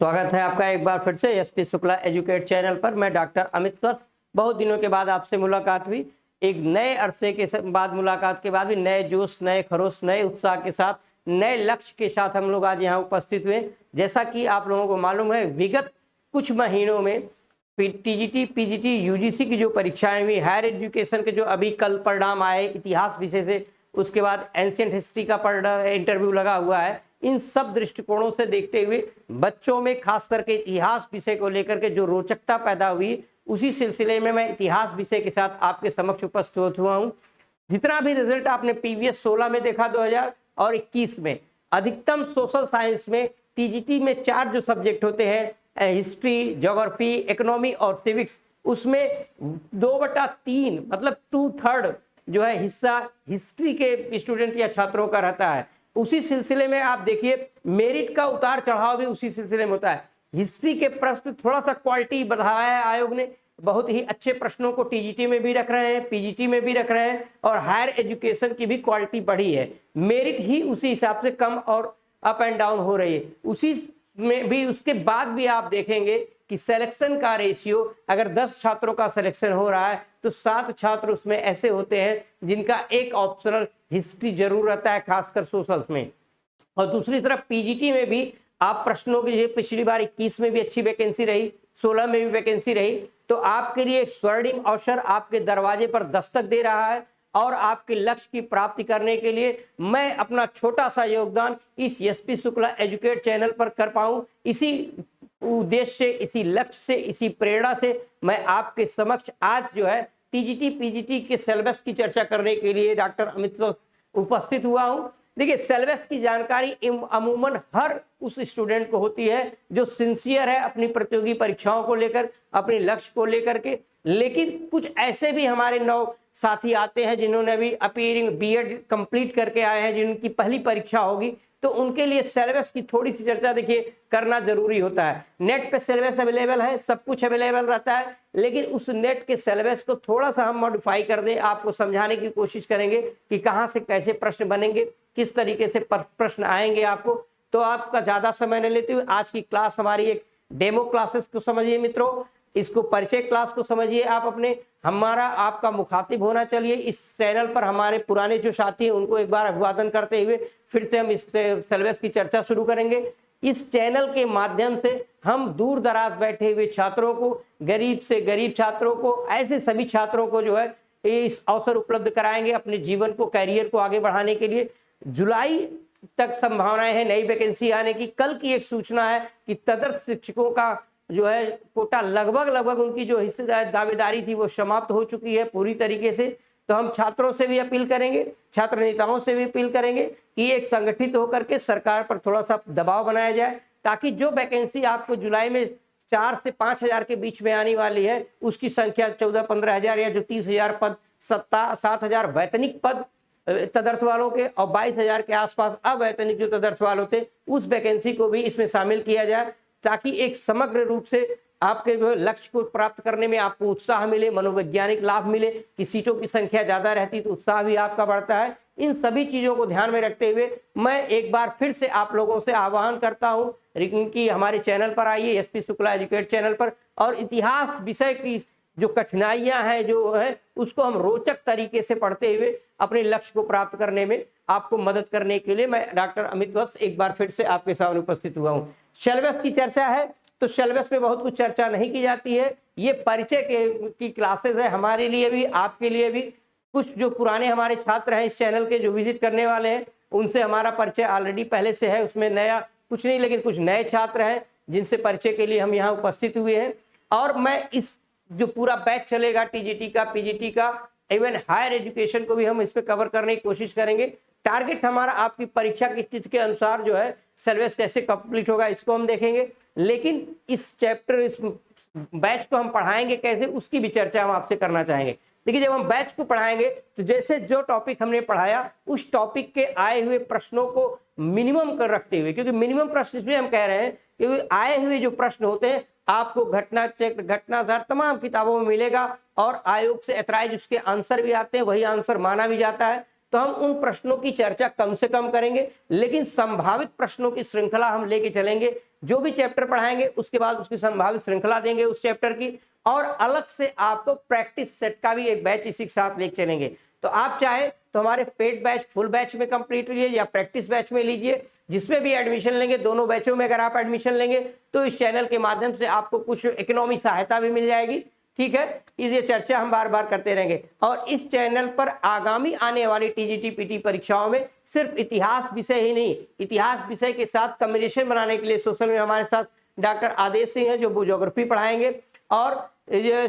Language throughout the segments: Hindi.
स्वागत है आपका एक बार फिर से एसपी शुक्ला एजुकेट चैनल पर। मैं डॉक्टर अमित वत्स। बहुत दिनों के बाद आपसे मुलाकात हुई, एक नए अरसे के बाद मुलाकात के बाद भी नए जोश, नए खरोश, नए उत्साह के साथ, नए लक्ष्य के साथ हम लोग आज यहाँ उपस्थित हुए। जैसा कि आप लोगों को मालूम है, विगत कुछ महीनों में टीजीटी, पीजीटी, यूजीसी की जो परीक्षाएं हुई, हायर एजुकेशन के जो अभी कल परिणाम आए इतिहास विषय से, उसके बाद एंशिएंट हिस्ट्री का परिणाम इंटरव्यू लगा हुआ है। इन सब दृष्टिकोणों से देखते हुए बच्चों में खास करके इतिहास विषय को लेकर के जो रोचकता पैदा हुई, उसी सिलसिले में मैं इतिहास विषय के साथ आपके समक्ष उपस्थित हुआ हूँ। जितना भी रिजल्ट आपने प्रीवियस 16 में देखा, 2000 और 21 में, अधिकतम सोशल साइंस में टीजीटी में 4 जो सब्जेक्ट होते हैं, हिस्ट्री, ज्योग्राफी, इकोनॉमी और सिविक्स, उसमें 2/3 मतलब 2/3 जो है हिस्सा हिस्ट्री के स्टूडेंट या छात्रों का रहता है। उसी सिलसिले में आप देखिए मेरिट का उतार चढ़ाव भी उसी सिलसिले में होता है। हिस्ट्री के प्रश्न थोड़ा सा क्वालिटी बढ़ाया है आयोग ने, बहुत ही अच्छे प्रश्नों को टीजीटी में भी रख रहे हैं, पीजीटी में भी रख रहे हैं, और हायर एजुकेशन की भी क्वालिटी बढ़ी है। मेरिट ही उसी हिसाब से कम और अप एंड डाउन हो रही है। उसी में भी उसके बाद भी आप देखेंगे कि सिलेक्शन का रेशियो, अगर 10 छात्रों का सिलेक्शन हो रहा है तो 7 छात्र उसमें ऐसे होते हैं जिनका एक ऑप्शनल हिस्ट्री जरूर रहता है, खासकर सोशल्स में। और दूसरी तरफ पीजीटी में भी आप प्रश्नों की, पिछली बार 21 में भी अच्छी वैकेंसी रही, 16 में भी वैकेंसी रही, तो आपके लिए एक स्वर्णिम अवसर आपके दरवाजे पर दस्तक दे रहा है। और आपके लक्ष्य की प्राप्ति करने के लिए मैं अपना छोटा सा योगदान इस एसपी शुक्ला एजुकेट चैनल पर कर पाऊं, इसी उद्देश्य से, इसी लक्ष्य से, इसी प्रेरणा से मैं आपके समक्ष आज जो है टीजीटी, पीजीटी के सिलेबस की चर्चा करने के लिए डॉक्टर अमित उपस्थित हुआ हूं। देखिए, सिलेबस की जानकारी अमूमन हर उस स्टूडेंट को होती है जो सिंसियर है अपनी प्रतियोगी परीक्षाओं को लेकर, अपने लक्ष्य को लेकर के। लेकिन कुछ ऐसे भी हमारे नौ साथी आते हैं जिन्होंने अभी अपीयरिंग बीएड कंप्लीट करके आए हैं, जिनकी पहली परीक्षा होगी, तो उनके लिए सिलेबस की थोड़ी सी चर्चा देखिए करना जरूरी होता है। नेट पे सिलेबस अवेलेबल है, सब कुछ अवेलेबल रहता है, लेकिन उस नेट के सिलेबस को थोड़ा सा हम मॉडिफाई कर दें, आपको समझाने की कोशिश करेंगे कि कहाँ से कैसे प्रश्न बनेंगे, किस तरीके से प्रश्न आएंगे आपको। तो आपका ज्यादा समय न लेते हुए आज की क्लास हमारी एक डेमो क्लासेस को समझिए मित्रों, इसको परिचय क्लास को समझिए। आप अपने, हमारा आपका मुखातिब होना चाहिए इस चैनल पर। हमारे पुराने जो साथी हैं उनको एक बार अभिवादन करते हुए फिर से हम इस सिलेबस की चर्चा शुरू करेंगे। इस चैनल के माध्यम से हम दूर दराज बैठे हुए छात्रों को, गरीब से गरीब छात्रों को, ऐसे सभी छात्रों को जो है इस अवसर उपलब्ध कराएंगे अपने जीवन को, कैरियर को आगे बढ़ाने के लिए। जुलाई तक संभावनाएं हैं नई वैकेंसी आने की। कल की एक सूचना है कि तदर्थ शिक्षकों का जो है कोटा लगभग उनकी जो हिस्सेदारी दावेदारी थी वो समाप्त हो चुकी है पूरी तरीके से। तो हम छात्रों से भी अपील करेंगे, छात्र नेताओं से भी अपील करेंगे कि एक संगठित होकर के सरकार पर थोड़ा सा दबाव बनाया जाए, ताकि जो वैकेंसी आपको जुलाई में 4 से 5 हजार के बीच में आने वाली है, उसकी संख्या 14-15 हजार या जो 30 हजार पद, 7 हजार वैतनिक पद तदर्थ वालों के और 22 हजार के आसपास अवैतनिक जो तदर्थ वालों थे, उस वैकेंसी को भी इसमें शामिल किया जाए, ताकि एक समग्र रूप से आपके जो लक्ष्य को प्राप्त करने में आपको उत्साह मिले, मनोवैज्ञानिक लाभ मिले। कि सीटों की संख्या ज्यादा रहती तो उत्साह भी आपका बढ़ता है। इन सभी चीजों को ध्यान में रखते हुए मैं एक बार फिर से आप लोगों से आह्वान करता हूं कि हमारे चैनल पर आइए, एसपी शुक्ला एजुकेट चैनल पर, और इतिहास विषय की जो कठिनाइयां हैं जो है उसको हम रोचक तरीके से पढ़ते हुए अपने लक्ष्य को प्राप्त करने में आपको मदद करने के लिए मैं डॉक्टर अमित वत्स एक बार फिर से आपके सामने उपस्थित हुआ हूं। सिलेबस की चर्चा है तो सिलेबस में बहुत कुछ चर्चा नहीं की जाती है, ये परिचय की क्लासेस है हमारे लिए भी, आपके लिए भी। कुछ जो पुराने हमारे छात्र हैं इस चैनल के जो विजिट करने वाले हैं, उनसे हमारा परिचय ऑलरेडी पहले से है, उसमें नया कुछ नहीं, लेकिन कुछ नए छात्र हैं जिनसे परिचय के लिए हम यहाँ उपस्थित हुए हैं। और मैं इस जो पूरा बैच चलेगा टीजीटी का, पीजीटी का, इवन हायर एजुकेशन को भी हम इस पे कवर करने की कोशिश करेंगे। टारगेट हमारा आपकी परीक्षा की तिथि के अनुसार जो है सिलेबस कैसे कंप्लीट होगा इसको हम देखेंगे, लेकिन इस चैप्टर, इस बैच को हम पढ़ाएंगे कैसे, उसकी भी चर्चा हम आपसे करना चाहेंगे। देखिए, जब हम बैच को पढ़ाएंगे तो जैसे जो टॉपिक हमने पढ़ाया उस टॉपिक के आए हुए प्रश्नों को मिनिमम कर रखते हुए, क्योंकि मिनिमम प्रश्न इसलिए हम कह रहे हैं क्योंकि आए हुए जो प्रश्न होते हैं आपको घटना चक्र, घटनासार तमाम किताबों में मिलेगा, और आयोग से एथराइज उसके आंसर भी आते हैं, वही आंसर माना भी जाता है। तो हम उन प्रश्नों की चर्चा कम से कम करेंगे, लेकिन संभावित प्रश्नों की श्रृंखला हम लेके चलेंगे। जो भी चैप्टर पढ़ाएंगे उसके बाद उसकी संभावित श्रृंखला देंगे उस चैप्टर की, और अलग से आपको प्रैक्टिस सेट का भी एक बैच इसी के साथ लेके चलेंगे। तो आप चाहे तो हमारे पेड बैच फुल बैच में कंप्लीट लीजिए या प्रैक्टिस बैच में लीजिए, जिसमें भी एडमिशन लेंगे, दोनों बैचों में अगर आप एडमिशन लेंगे तो इस चैनल के माध्यम से आपको कुछ इकोनॉमी सहायता भी मिल जाएगी। ठीक है, ये चर्चा हम बार बार करते रहेंगे। और इस चैनल पर आगामी आने वाली टीजीटी पीटी परीक्षाओं में सिर्फ इतिहास विषय ही नहीं, इतिहास विषय के साथ कॉम्बिनेशन बनाने के लिए सोशल में हमारे साथ डॉक्टर आदेश सिंह है जो ज्योग्राफी पढ़ाएंगे, और ये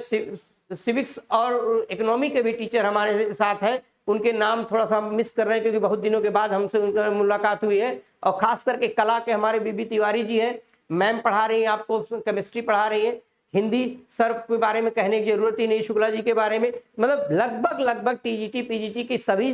सिविक्स और इकोनॉमी के भी टीचर हमारे साथ हैं। उनके नाम थोड़ा सा मिस कर रहे हैं क्योंकि बहुत दिनों के बाद हमसे उनका मुलाकात हुई है। और खास करके कला के हमारे बीबी तिवारी जी हैं, मैम पढ़ा रही हैं आपको, केमिस्ट्री पढ़ा रही हैं। हिंदी सर के बारे में कहने की जरूरत ही नहीं, शुक्ला जी के बारे में, मतलब लगभग टीजीटी पीजीटी की सभी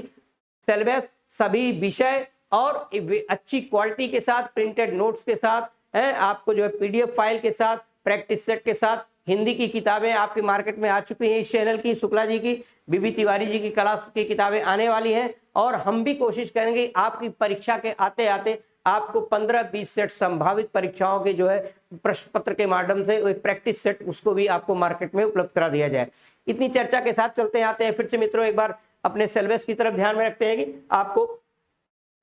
सिलेबस, सभी विषय और अच्छी क्वालिटी के साथ, प्रिंटेड नोट्स के साथ है, आपको जो है पीडीएफ फाइल के साथ, प्रैक्टिस सेट के साथ। हिंदी की किताबें आपके मार्केट में आ चुकी हैं इस चैनल की, शुक्ला जी की, बीबी तिवारी जी की कला की किताबें आने वाली हैं। और हम भी कोशिश करेंगे आपकी परीक्षा के आते आते आपको 15-20 सेट संभावित परीक्षाओं के जो है प्रश्न पत्र के माध्यम से एक प्रैक्टिस सेट उसको भी आपको मार्केट में उपलब्ध करा दिया जाए। इतनी चर्चा के साथ चलते आते हैं फिर से मित्रों, एक बार अपने सिलेबस की तरफ ध्यान में रखते हैं कि आपको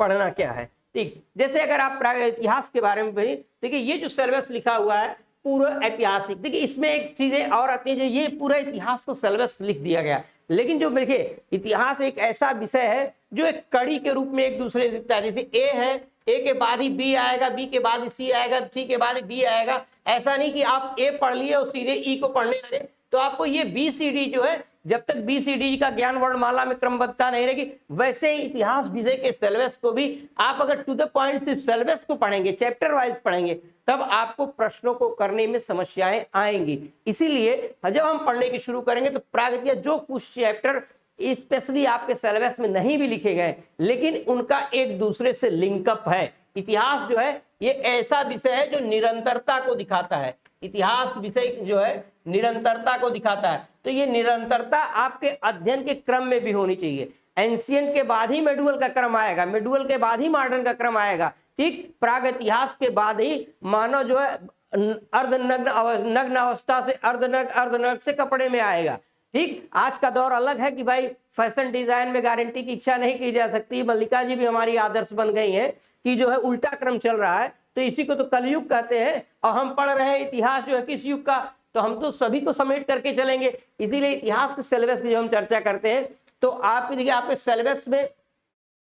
पढ़ना क्या है। ठीक, जैसे अगर आप इतिहास के बारे में भी देखिए, ये जो सिलेबस लिखा हुआ है पूरा ऐतिहासिक, देखिए इसमें एक चीजें और आती है, जो ये पूरा इतिहास को सिलेबस लिख दिया गया, लेकिन जो देखिए इतिहास एक ऐसा विषय है जो एक कड़ी के रूप में एक दूसरे से दिखता है। जैसे ए है, ए के बाद ही बी आएगा, बी के बाद सी आएगा, सी के बाद बी आएगा। ऐसा नहीं कि आप ए पढ़ लिए और सीधे ई को पढ़ने लगे, तो आपको ये बी सी डी जो है, जब तक बी सी डी का ज्ञान वर्णमाला में क्रमबद्धता नहीं रहेगी, वैसे ही इतिहास विषय के सिलेबस को भी आप अगर टू द पॉइंट सिर्फ सिलेबस को पढ़ेंगे, चैप्टर वाइज पढ़ेंगे, तब आपको प्रश्नों को करने में समस्याएं आएंगी। इसीलिए जब हम पढ़ने की शुरू करेंगे तो प्रागैतिहासिक जो कुछ चैप्टर स्पेशली आपके सिलेबस में नहीं भी लिखे गए, लेकिन उनका एक दूसरे से लिंकअप है। इतिहास जो है ये ऐसा विषय है जो निरंतरता को दिखाता है। इतिहास विषय जो है निरंतरता को दिखाता है, तो ये निरंतरता आपके अध्ययन के क्रम में भी होनी चाहिए। एंशिएंट के बाद ही मेडुअल का क्रम आएगा, मेडुअल के बाद ही मॉडर्न का क्रम आएगा। ठीक, प्रागैतिहासिक के बाद ही मानव जो है नग्न अवस्था से अर्धनग्न से कपड़े में आएगा। ठीक, आज का दौर अलग है कि भाई फैशन डिजाइन में गारंटी की इच्छा नहीं की जा सकती। मल्लिका जी भी हमारी आदर्श बन गई हैं कि जो है उल्टा क्रम चल रहा है, तो इसी को तो कलयुग कहते हैं। और हम पढ़ रहे हैं इतिहास जो है किस युग का, तो हम तो सभी को समेट करके चलेंगे। इसीलिए इतिहास के सिलेबस की जब हम चर्चा करते हैं तो आप देखिए आपके सिलेबस में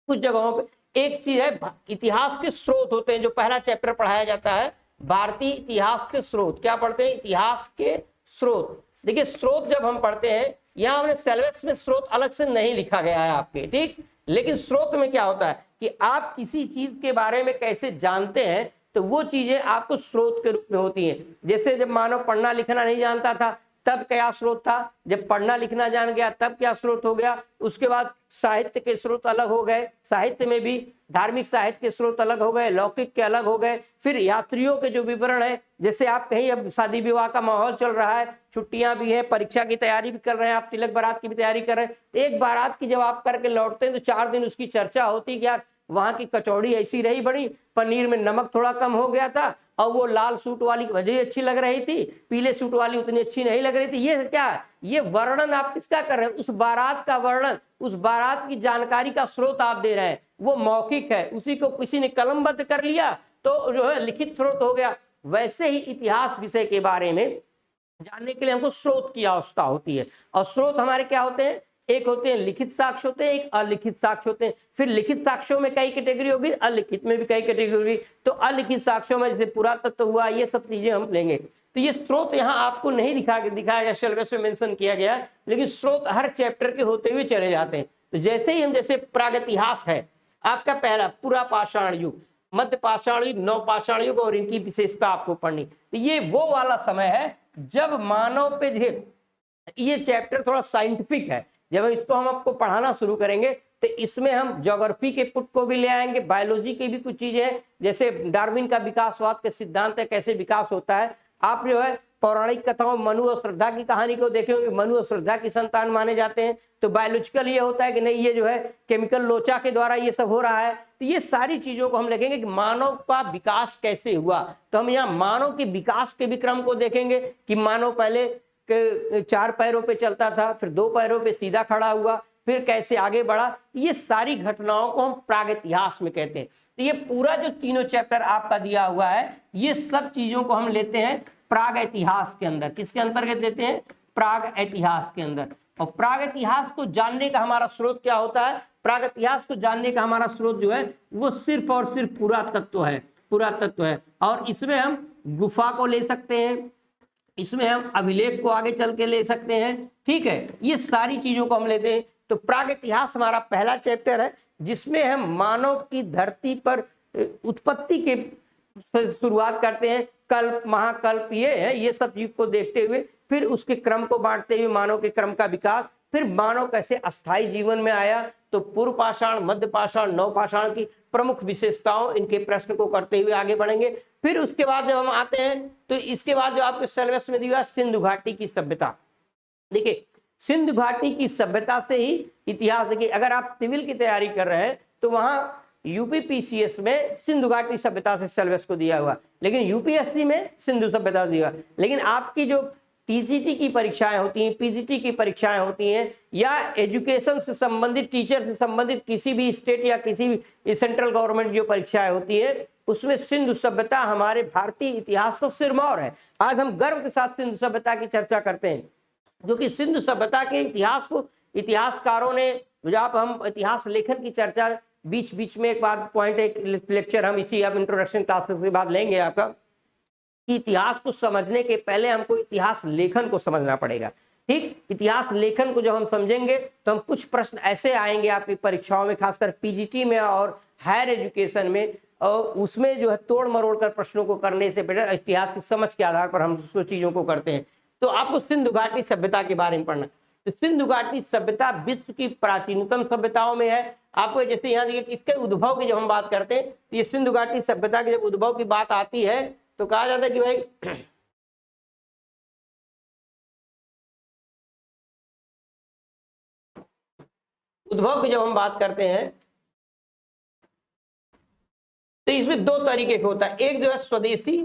कुछ जगहों पे एक चीज है, इतिहास के स्रोत होते हैं। जो पहला चैप्टर पढ़ाया जाता है भारतीय इतिहास के स्रोत, क्या पढ़ते हैं? इतिहास के स्रोत। देखिए स्रोत जब हम पढ़ते हैं, यहाँ हमने सिलेबस में स्रोत अलग से नहीं लिखा गया है आपके, ठीक, लेकिन स्रोत में क्या होता है कि आप किसी चीज के बारे में कैसे जानते हैं, तो वो चीजें आपको स्रोत के रूप में होती हैं। जैसे जब मानव पढ़ना लिखना नहीं जानता था तब क्या स्रोत था, जब पढ़ना लिखना जान गया तब क्या स्रोत हो गया। उसके बाद साहित्य के स्रोत अलग हो गए, साहित्य में भी धार्मिक साहित्य के स्रोत अलग हो गए, लौकिक के अलग हो गए। फिर यात्रियों के जो विवरण है, जैसे आप कहीं अब शादी विवाह का माहौल चल रहा है, छुट्टियां भी है, परीक्षा की तैयारी भी कर रहे हैं, आप तिलक बारात की भी तैयारी कर रहे हैं, तो एक बारात की जब आप करके लौटते हैं तो 4 दिन उसकी चर्चा होती कि यार वहां की कचौड़ी ऐसी रही बड़ी, पनीर में नमक थोड़ा कम हो गया था, और वो लाल सूट वाली वजह अच्छी लग रही थी, पीले सूट वाली उतनी अच्छी नहीं लग रही थी। ये क्या है? ये वर्णन आप किसका कर रहे हैं? उस बारात का वर्णन, उस बारात की जानकारी का स्रोत आप दे रहे हैं। वो मौखिक है, उसी को किसी ने कलमबद्ध कर लिया तो जो है लिखित स्रोत हो गया। वैसे ही इतिहास विषय के बारे में जानने के लिए हमको स्रोत की आवश्यकता होती है। और स्रोत हमारे क्या होते हैं? एक होते हैं लिखित साक्ष्य होते हैं, एक अलिखित साक्ष्य होते हैं। फिर लिखित साक्ष्यों में कई कैटेगरी होगी, अलिखित में भी कई कैटेगरी होगी। तो अलिखित साक्ष्यों में जैसे पुरातत्व हुआ, ये सब चीजें हम लेंगे। तो ये स्रोत यहाँ आपको नहीं दिखाया गया, सिलेबस में मेंशन किया गया, लेकिन स्रोत हर चैप्टर के होते हुए चले जाते हैं। तो जैसे ही हम, जैसे प्रागैतिहास है आपका पहला, पुरा पाषाण युग, मध्य पाषाण युग, नव पाषाण युग और इनकी विशेषता आपको पढ़नी। तो ये वो वाला समय है जब मानव पे, ये चैप्टर थोड़ा साइंटिफिक है। जब इसको हम आपको पढ़ाना शुरू करेंगे तो इसमें हम ज्योग्राफी के पुट को भी ले आएंगे, बायोलॉजी की भी कुछ चीजें हैं, जैसे डार्विन का विकासवाद के सिद्धांत है, कैसे विकास होता है। आप जो है पौराणिक कथाओं मनु और श्रद्धा की कहानी को देखें, मनु और श्रद्धा की संतान माने जाते हैं, तो बायोलॉजिकल ये होता है कि नहीं ये जो है केमिकल लोचा के द्वारा ये सब हो रहा है। तो ये सारी चीजों को हम देखेंगे कि मानव का विकास कैसे हुआ। तो हम यहाँ मानव के विकास के भी क्रम को देखेंगे कि मानव पहले 4 पैरों पे चलता था, फिर 2 पैरों पे सीधा खड़ा हुआ, फिर कैसे आगे बढ़ा। ये सारी घटनाओं को हम प्रागैतिहास में कहते हैं। तो ये पूरा जो तीनों चैप्टर आपका दिया हुआ है, ये सब चीजों को हम लेते हैं प्रागैतिहास के अंदर। किसके अंतर्गत लेते हैं? प्रागैतिहास के अंदर। और प्रागैतिहास को जानने का हमारा स्रोत क्या होता है? प्रागैतिहास को जानने का हमारा स्रोत जो है वो सिर्फ और सिर्फ पुरातत्व है, पुरातत्व है। और इसमें हम गुफा को ले सकते हैं, इसमें हम अभिलेख को आगे चल के ले सकते हैं, ठीक है। ये सारी चीजों को हम लेते हैं। तो प्रागैतिहास हमारा पहला चैप्टर है जिसमें हम मानव की धरती पर उत्पत्ति के शुरुआत करते हैं। कल्प, महाकल्प, ये है, ये सब चीज को देखते हुए फिर उसके क्रम को बांटते हुए मानव के क्रम का विकास, फिर मानव कैसे अस्थायी जीवन में आया। तो पूर्व पाषाण, मध्य पाषाण, नव पाषाण की प्रमुख विशेषताओं, इनके प्रश्न को करते हुए आगे बढ़ेंगे। फिर उसके बाद जब हम आते हैं तो इसके बाद जो आपके सिलेबस में दिया सिंधु घाटी की सभ्यता। देखिए सिंधु घाटी की सभ्यता से ही इतिहास। देखिए अगर आप सिविल की तैयारी कर रहे हैं तो वहां यूपीपीसीएस में सिंधु घाटी सभ्यता से सिलेबस को दिया हुआ, लेकिन यूपीएससी में सिंधु सभ्यता दिया। लेकिन आपकी जो टीसीटी की परीक्षाएं होती हैं, पीजीटी की परीक्षाएं होती हैं, या एजुकेशन से संबंधित, टीचर से संबंधित किसी भी स्टेट या किसी भी सेंट्रल गवर्नमेंट जो परीक्षाएं होती है, उसमें सिंधु सभ्यता हमारे भारतीय इतिहास का सिरमौर है। आज हम गर्व के साथ सिंधु सभ्यता की चर्चा करते हैं, जो कि सिंधु सभ्यता के इतिहास को इतिहासकारों ने, जब हम इतिहास लेखन की चर्चा बीच बीच में एक बात पॉइंट, एक लेक्चर हम इसी अब इंट्रोडक्शन क्लासेस के बाद लेंगे आपका, कि इतिहास को समझने के पहले हमको इतिहास लेखन को समझना पड़ेगा, ठीक। इतिहास लेखन को जब हम समझेंगे तो हम कुछ प्रश्न ऐसे आएंगे आपकी परीक्षाओं में, खासकर पीजीटी में और हायर एजुकेशन में, और उसमें जो है तोड़ मरोड़ कर प्रश्नों को करने से बेटर इतिहास की समझ के आधार पर हम उसको चीजों को करते हैं। तो आपको सिंधु घाटी सभ्यता के बारे में पढ़ना। तो सिंधु घाटी सभ्यता विश्व की प्राचीनतम सभ्यताओं में है। आपको जैसे यहाँ देखिए इसके उद्भव की जब हम बात करते हैं तो ये सिंधु घाटी सभ्यता के जब उद्भव की बात आती है तो कहा जाता है कि भाई उद्भव की जब हम बात करते हैं तो इसमें 2 तरीके के होता है। एक जो है स्वदेशी,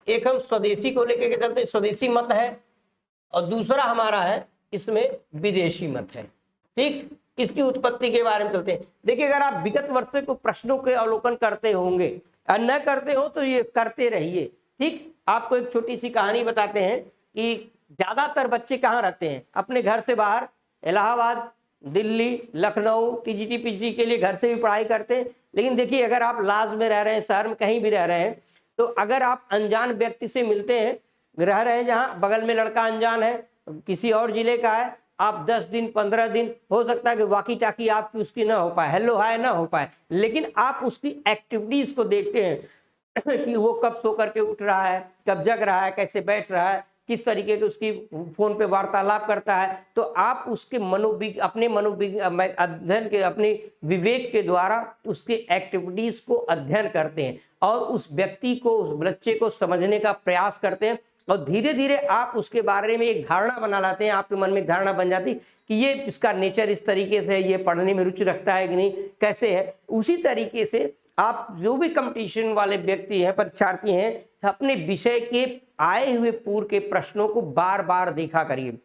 एक हम स्वदेशी को लेकर के चलते, स्वदेशी मत है, और दूसरा हमारा है इसमें विदेशी मत है, ठीक। इसकी उत्पत्ति के बारे में चलते हैं। देखिए अगर आप विगत वर्षों को प्रश्नों के अवलोकन करते होंगे और न करते हो तो ये करते रहिए, ठीक। आपको एक छोटी सी कहानी बताते हैं कि ज्यादातर बच्चे कहाँ रहते हैं? अपने घर से बाहर, इलाहाबाद, दिल्ली, लखनऊ, टीजीटी पीजी के लिए घर से भी पढ़ाई करते हैं। लेकिन देखिए अगर आप लाज में रह रहे हैं, शहर में कहीं भी रह रहे हैं, तो अगर आप अनजान व्यक्ति से मिलते हैं, रह रहे हैं जहाँ बगल में लड़का अनजान है, किसी और जिले का है, आप 10 दिन 15 दिन हो सकता है कि वाकी टाकी आपकी उसकी ना हो पाए, हेलो हाय ना हो पाए, लेकिन आप उसकी एक्टिविटीज को देखते हैं कि वो कब सो करके उठ रहा है, कब जग रहा है, कैसे बैठ रहा है, किस तरीके के उसकी फोन पे वार्तालाप करता है। तो आप उसके अपने अध्ययन के, अपने विवेक के द्वारा उसके एक्टिविटीज को अध्ययन करते हैं और उस व्यक्ति को, उस बच्चे को समझने का प्रयास करते हैं, और धीरे धीरे आप उसके बारे में एक धारणा बना लाते हैं। आपके मन में एक धारणा बन जाती कि ये इसका नेचर इस तरीके से है, ये पढ़ने में रुचि रखता है कि नहीं, कैसे है। उसी तरीके से आप जो भी कंपटीशन वाले व्यक्ति हैं, परीक्षार्थी हैं, अपने विषय के आए हुए पूर्व के प्रश्नों को बार बार देखा करिए।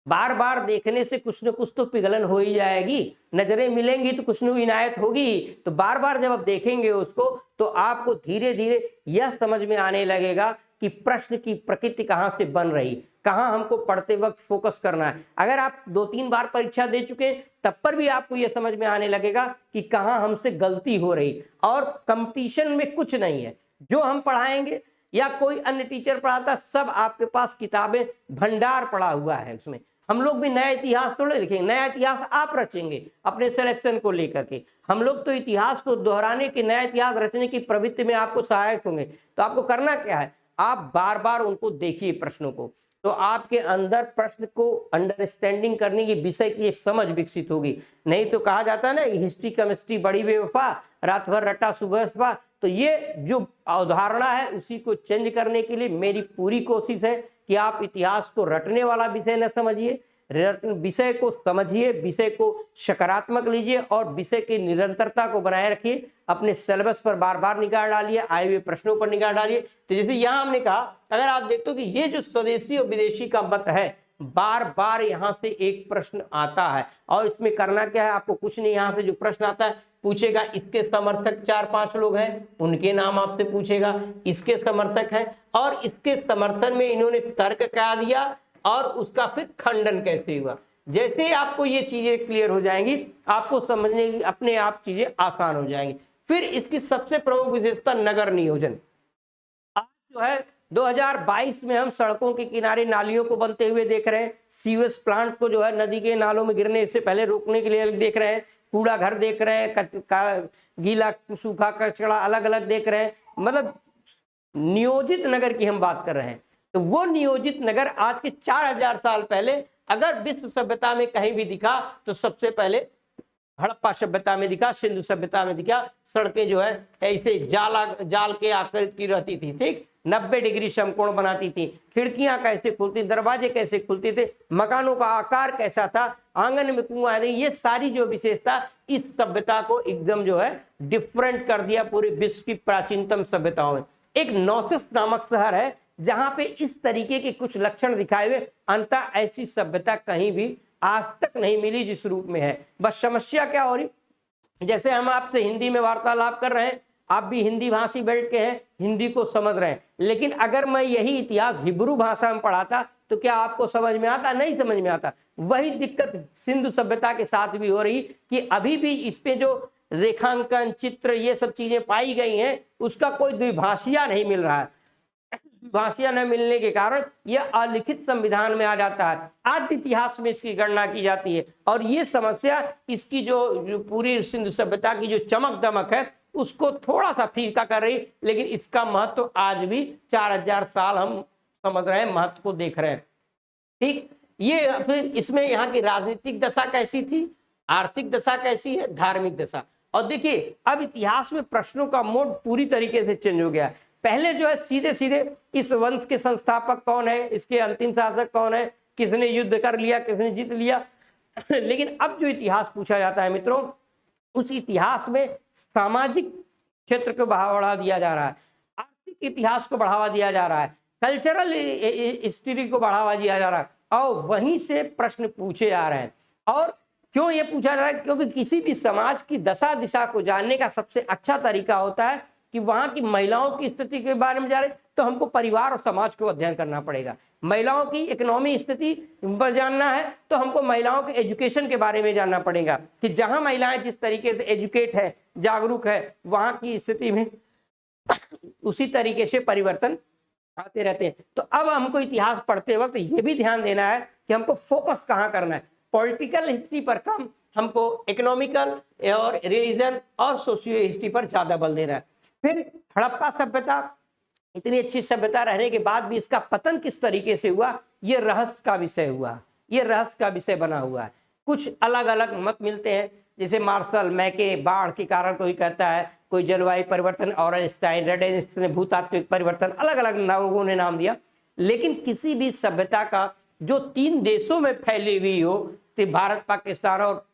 बार बार देखने से कुछ न कुछ तो पिघलन हो ही जाएगी, नजरें मिलेंगी तो कुछ न इनायत होगी। तो बार बार जब आप देखेंगे उसको तो आपको धीरे धीरे यह समझ में आने लगेगा कि प्रश्न की प्रकृति कहाँ से बन रही, कहाँ हमको पढ़ते वक्त फोकस करना है। अगर आप 2-3 बार परीक्षा दे चुके तब पर भी आपको यह समझ में आने लगेगा कि कहाँ हमसे गलती हो रही। और कंपटीशन में कुछ नहीं है, जो हम पढ़ाएंगे या कोई अन्य टीचर पढ़ाता, सब आपके पास किताबें भंडार पड़ा हुआ है। उसमें हम लोग भी नया इतिहास थोड़े लिखेंगे, नया इतिहास आप रचेंगे अपने सिलेक्शन को लेकर के। हम लोग तो इतिहास को दोहराने के, नया इतिहास रचने की प्रवृत्ति में आपको सहायक होंगे। तो आपको करना क्या है, आप बार बार उनको देखिए प्रश्नों को, तो आपके अंदर प्रश्न को अंडरस्टैंडिंग करने की, विषय की एक समझ विकसित होगी। नहीं तो कहा जाता है ना, हिस्ट्री केमिस्ट्री बड़ी बेवफा, रात भर रटा सुबह सफा, तो ये जो अवधारणा है उसी को चेंज करने के लिए मेरी पूरी कोशिश है कि आप इतिहास को रटने वाला विषय न समझिए, विषय को समझिए, विषय को सकारात्मक लीजिए और विषय की निरंतरता को बनाए रखिए। अपने सिलेबस पर बार बार निगाह डालिए, आए हुए प्रश्नों पर निगाह डालिए। तो जैसे यहाँ हमने कहा, अगर आप देखते हो कि ये जो स्वदेशी और विदेशी का मत है, बार बार यहाँ से एक प्रश्न आता है और इसमें करना क्या है, आपको कुछ नहीं, यहाँ से जो प्रश्न आता है पूछेगा इसके समर्थक 4-5 लोग हैं, उनके नाम आपसे पूछेगा, इसके समर्थक हैं और इसके समर्थन में इन्होंने तर्क क्या दिया और उसका फिर खंडन कैसे हुआ। जैसे ही आपको ये चीजें क्लियर हो जाएंगी, आपको समझने की अपने आप चीजें आसान हो जाएंगी। फिर इसकी सबसे प्रमुख विशेषता नगर नियोजन। आज जो है 2022 में हम सड़कों के किनारे नालियों को बनते हुए देख रहे हैं, सीवेज प्लांट को जो है नदी के नालों में गिरने से पहले रोकने के लिए देख रहे हैं, कूड़ा घर देख रहे हैं, गीला सूखा कचरा अलग अलग देख रहे हैं। मतलब नियोजित नगर की हम बात कर रहे हैं। तो वो नियोजित नगर आज के 4000 साल पहले अगर विश्व सभ्यता में कहीं भी दिखा तो सबसे पहले हड़प्पा सभ्यता में दिखा, सिंधु सभ्यता में दिखा। सड़कें जो है ऐसे जाल के आकृति की रहती थी, ठीक, 90 डिग्री समकोण बनाती थी, खिड़कियां कैसे खुलती, दरवाजे कैसे खुलते थे, मकानों का आकार कैसा था, आंगन में कुआं नहीं, ये सारी जो विशेषता इस सभ्यता को एकदम जो है डिफरेंट कर दिया पूरे विश्व की प्राचीनतम सभ्यताओं में। एक नौसिस नामक शहर है जहां पे इस तरीके के कुछ लक्षण दिखाए हुए, अंततः ऐसी सभ्यता कहीं भी आज तक नहीं मिली जिस रूप में है। बस समस्या क्या हो रही, जैसे हम आपसे हिंदी में वार्तालाप कर रहे हैं, आप भी हिंदी भाषी बैठ के हैं, हिंदी को समझ रहे हैं, लेकिन अगर मैं यही इतिहास हिब्रू भाषा में पढ़ाता तो क्या आपको समझ में आता? नहीं समझ में आता। वही दिक्कत सिंधु सभ्यता के साथ भी हो रही कि अभी भी इस पे जो रेखांकन, चित्र, ये सब चीजें पाई गई हैं, उसका कोई द्विभाषिया नहीं मिल रहा है। भाषा न मिलने के कारण यह अलिखित संविधान में आ जाता है, आद्य इतिहास में इसकी गणना की जाती है और ये समस्या इसकी जो पूरी सिंधु सभ्यता की जो चमक दमक है उसको थोड़ा सा फीका कर रही। लेकिन इसका महत्व आज भी 4000 साल हम समझ रहे हैं, महत्व को देख रहे हैं, ठीक। ये फिर इसमें यहाँ की राजनीतिक दशा कैसी थी, आर्थिक दशा कैसी है, धार्मिक दशा। और देखिए अब इतिहास में प्रश्नों का मोड पूरी तरीके से चेंज हो गया है। पहले जो है सीधे सीधे इस वंश के संस्थापक कौन है, इसके अंतिम शासक कौन है, किसने युद्ध कर लिया, किसने जीत लिया। लेकिन अब जो इतिहास पूछा जाता है मित्रों, उस इतिहास में सामाजिक क्षेत्र को बढ़ावा दिया जा रहा है, आर्थिक इतिहास को बढ़ावा दिया जा रहा है, कल्चरल हिस्ट्री को बढ़ावा दिया जा रहा है और वहीं से प्रश्न पूछे जा रहे हैं। और क्यों ये पूछा जा रहा है? क्योंकि किसी भी समाज की दशा दिशा को जानने का सबसे अच्छा तरीका होता है कि वहां की महिलाओं की स्थिति के बारे में जाने तो हमको परिवार और समाज को अध्ययन करना पड़ेगा। महिलाओं की इकोनॉमी स्थिति पर जानना है तो हमको महिलाओं के एजुकेशन के बारे में जानना पड़ेगा कि जहां महिलाएं जिस तरीके से एजुकेट है, जागरूक है, वहां की स्थिति में उसी तरीके से परिवर्तन आते रहते हैं। तो अब हमको इतिहास पढ़ते वक्त ये भी ध्यान देना है कि हमको फोकस कहाँ करना है, पॉलिटिकल हिस्ट्री पर कम, हमको इकोनॉमिकल और रिलीजन और सोशियो हिस्ट्री पर ज्यादा बल देना है। फिर हड़प्पा सभ्यता, इतनी अच्छी सभ्यता रहने के बाद भी इसका पतन किस तरीके से हुआ, ये रहस्य का विषय हुआ, ये रहस्य का विषय बना हुआ है। कुछ अलग अलग मत मिलते हैं, जैसे मार्शल मैके बाढ़ के कारण कोई कहता है, कोई जलवायु परिवर्तन, ऑरेंस्टाइन, रेडेनिस्ट ने भूतात्विक परिवर्तन, अलग अलग लोगों ने नाम दिया। लेकिन किसी भी सभ्यता का जो 3 देशों में फैली हुई हो, तो भारत, पाकिस्तान और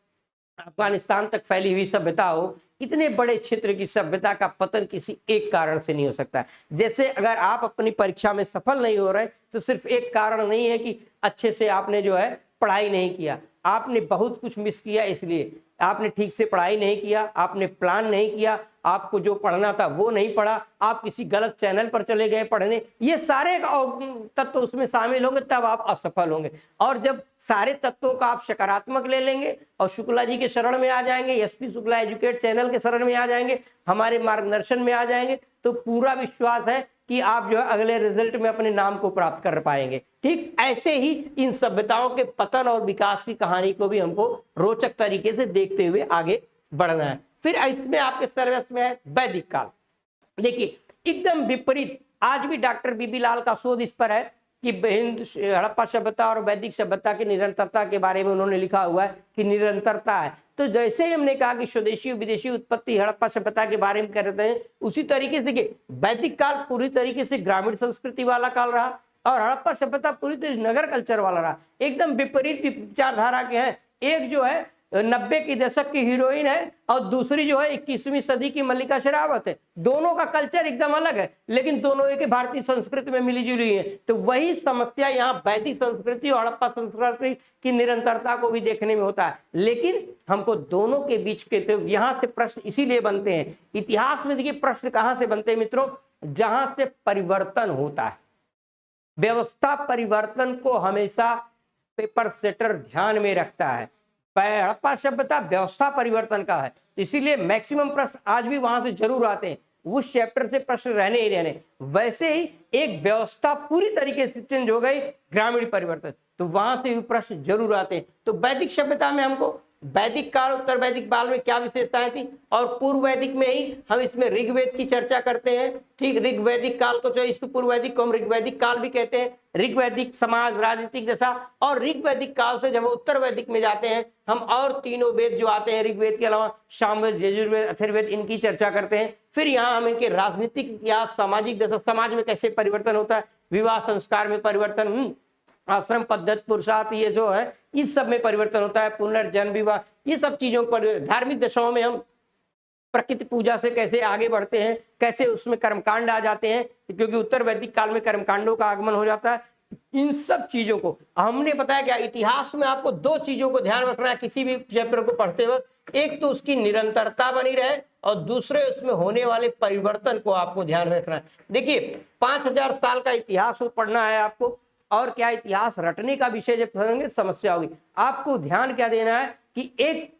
अफगानिस्तान तक फैली हुई सभ्यता हो, इतने बड़े क्षेत्र की सभ्यता का पतन किसी एक कारण से नहीं हो सकता। जैसे अगर आप अपनी परीक्षा में सफल नहीं हो रहे तो सिर्फ एक कारण नहीं है कि अच्छे से आपने जो है पढ़ाई नहीं किया, आपने बहुत कुछ मिस किया, इसलिए आपने ठीक से पढ़ाई नहीं किया, आपने प्लान नहीं किया, आपको जो पढ़ना था वो नहीं पढ़ा, आप किसी गलत चैनल पर चले गए पढ़ने, ये सारे तत्व उसमें शामिल होंगे, तब आप असफल होंगे। और जब सारे तत्वों का आप सकारात्मक ले लेंगे और शुक्ला जी के शरण में आ जाएंगे, एसपी शुक्ला एजुकेट चैनल के शरण में आ जाएंगे, हमारे मार्गदर्शन में आ जाएंगे, तो पूरा विश्वास है कि आप जो है अगले रिजल्ट में अपने नाम को प्राप्त कर पाएंगे। ठीक ऐसे ही इन सभ्यताओं के पतन और विकास की कहानी को भी हमको रोचक तरीके से देखते हुए आगे बढ़ना है। फिर इसमें आपके सर्वस में है वैदिक काल। देखिए एकदम विपरीत, आज भी डॉक्टर बीबी लाल का शोध इस पर है कि हड़प्पा सभ्यता और वैदिक सभ्यता की निरंतरता के बारे में उन्होंने लिखा हुआ है कि निरंतरता है। तो जैसे ही हमने कहा कि स्वदेशी विदेशी उत्पत्ति हड़प्पा सभ्यता के बारे में कहते हैं, उसी तरीके से देखिए वैदिक काल पूरी तरीके से ग्रामीण संस्कृति वाला काल रहा और हड़प्पा सभ्यता पूरी तरह नगर कल्चर वाला रहा। एकदम विपरीत विचारधारा के हैं। एक जो है 90 के दशक की हीरोइन है और दूसरी जो है 21वीं सदी की मल्लिका शेरावत है। दोनों का कल्चर एकदम अलग है, लेकिन दोनों एक भारतीय संस्कृति में मिली जुली है। तो वही समस्या यहाँ वैदिक संस्कृति और हड़प्पा संस्कृति की निरंतरता को भी देखने में होता है। लेकिन हमको दोनों के बीच के तो यहाँ से प्रश्न इसीलिए बनते हैं। इतिहास में देखिए प्रश्न कहाँ से बनते हैं मित्रों, जहां से परिवर्तन होता है। व्यवस्था परिवर्तन को हमेशा पेपर सेटर ध्यान में रखता है। हड़प्पा सभ्यता व्यवस्था परिवर्तन का है, इसीलिए मैक्सिमम प्रश्न आज भी वहां से जरूर आते हैं। उस चैप्टर से प्रश्न रहने ही रहने। वैसे ही एक व्यवस्था पूरी तरीके से चेंज हो गई, ग्रामीण परिवर्तन, तो वहां से भी प्रश्न जरूर आते हैं। तो वैदिक सभ्यता में हमको वैदिक काल उत्तर वैदिक काल में क्या विशेषताएं थी, और पूर्व वैदिक में ही हम इसमें ऋग्वेद की चर्चा करते हैं। ठीक, ऋग्वैदिक काल को जो इसको पूर्व वैदिक को हम ऋग्वैदिक काल भी कहते हैं। ऋग्वैदिक समाज राजनीतिक दशा, और ऋग्वैदिक काल से जब उत्तर वैदिक में जाते हैं हम और तीनों वेद जो आते हैं ऋग्वेद के अलावा सामवेद यजुर्वेद अथर्ववेद, इनकी चर्चा करते हैं। फिर यहाँ हम इनके राजनीतिक या सामाजिक दशा, समाज में कैसे परिवर्तन होता है, विवाह संस्कार में परिवर्तन, आश्रम पद्धति पुरुषार्थ, ये जो है इस सब में परिवर्तन होता है, पुनर्जन्म विवाह, ये सब चीजों पर। धार्मिक दशाओं में हम प्रकृति पूजा से कैसे आगे बढ़ते हैं, कैसे उसमें कर्मकांड आ जाते हैं, क्योंकि उत्तर वैदिक काल में कर्मकांडों का आगमन हो जाता है। इन सब चीजों को हमने बताया क्या, इतिहास में आपको दो चीजों को ध्यान रखना है किसी भी चैप्टर को पढ़ते वक्त। एक तो उसकी निरंतरता बनी रहे और दूसरे उसमें होने वाले परिवर्तन को आपको ध्यान रखना है। देखिए 5000 साल का इतिहास पढ़ना है आपको, और क्या इतिहास रटने का विषय जब पढ़ेंगे समस्या होगी। आपको ध्यान क्या देना है कि एक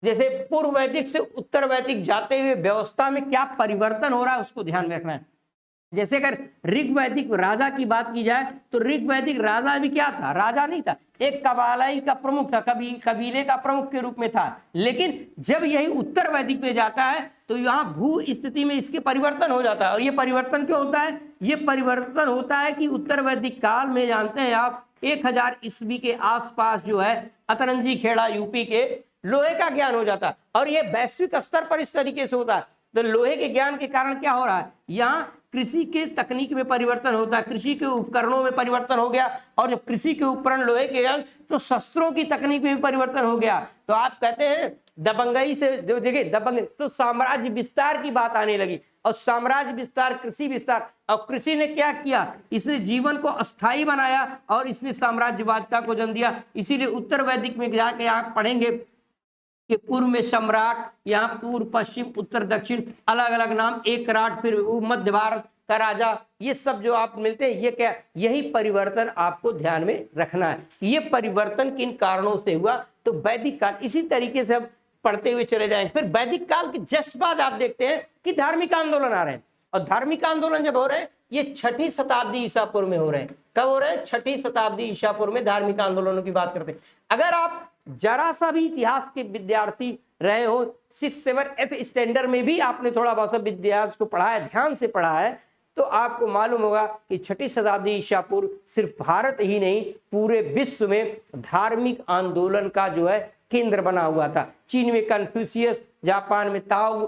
जैसे पूर्व वैदिक से उत्तर वैदिक जाते हुए व्यवस्था में क्या परिवर्तन हो रहा है उसको ध्यान में रखना है। जैसे अगर ऋग्वैदिक राजा की बात की जाए तो ऋग्वैदिक राजा भी क्या था, राजा नहीं था, एक कबालाई का प्रमुख था, कबीले का प्रमुख के रूप में था। लेकिन जब यही उत्तर वैदिक में जाता है तो यहाँ भू स्थिति में इसके परिवर्तन हो जाता है। और ये परिवर्तन क्यों होता है, ये परिवर्तन होता है कि उत्तर वैदिक काल में जानते हैं आप 1000 ईस्वी के आसपास जो है अतरंजी खेड़ा यूपी के लोहे का ज्ञान हो जाता है, और ये वैश्विक स्तर पर इस तरीके से होता है। तो लोहे के ज्ञान के कारण क्या हो रहा है, यहाँ कृषि के तकनीक में परिवर्तन होता है, कृषि के उपकरणों में परिवर्तन हो गया, और जब कृषि के उपकरण लोहे के ज्ञान तो शस्त्रों की तकनीक में भी परिवर्तन हो गया। तो आप कहते हैं दबंगई से जो देखिए दबंग तो साम्राज्य विस्तार की बात आने लगी, और साम्राज्य विस्तार कृषि विस्तार, और कृषि ने क्या किया, इसने जीवन को अस्थायी बनाया और इसने साम्राज्यवादिता को जन्म दिया। इसीलिए उत्तर वैदिक में जाके आप पढ़ेंगे कि पूर्व में सम्राट, यहाँ पूर्व पश्चिम उत्तर दक्षिण अलग अलग नाम, एक राट, फिर मध्य भारत का राजा, ये सब जो आप मिलते हैं, ये क्या, यही परिवर्तन आपको ध्यान में रखना है। ये परिवर्तन किन कारणों से हुआ, तो वैदिक काल इसी तरीके से हम पढ़ते हुए चले जाएंगे। फिर वैदिक काल के जस्ट बाद आप देखते हैं कि धार्मिक आंदोलन आ रहे हैं, और धार्मिक आंदोलन जब हो रहे हैं ये 6ठी शताब्दी ईसा पूर्व में हो रहे हैं। कब हो रहे हैं, 6ठी शताब्दी ईसा पूर्व में धार्मिक आंदोलनों की बात करते हैं। अगर आप जरा सा भी इतिहास के विद्यार्थी रहे हो, 6, 7, 8 स्टैंडर्ड में भी आपने थोड़ा बहुत इतिहास को पढ़ा है, ध्यान से पढ़ा है, तो आपको मालूम होगा कि 6ठी शताब्दी ईसा पूर्व सिर्फ भारत ही नहीं पूरे विश्व में धार्मिक आंदोलन का जो है केंद्र बना हुआ था। चीन में कन्फ्यूशियस, जापान में ताओ,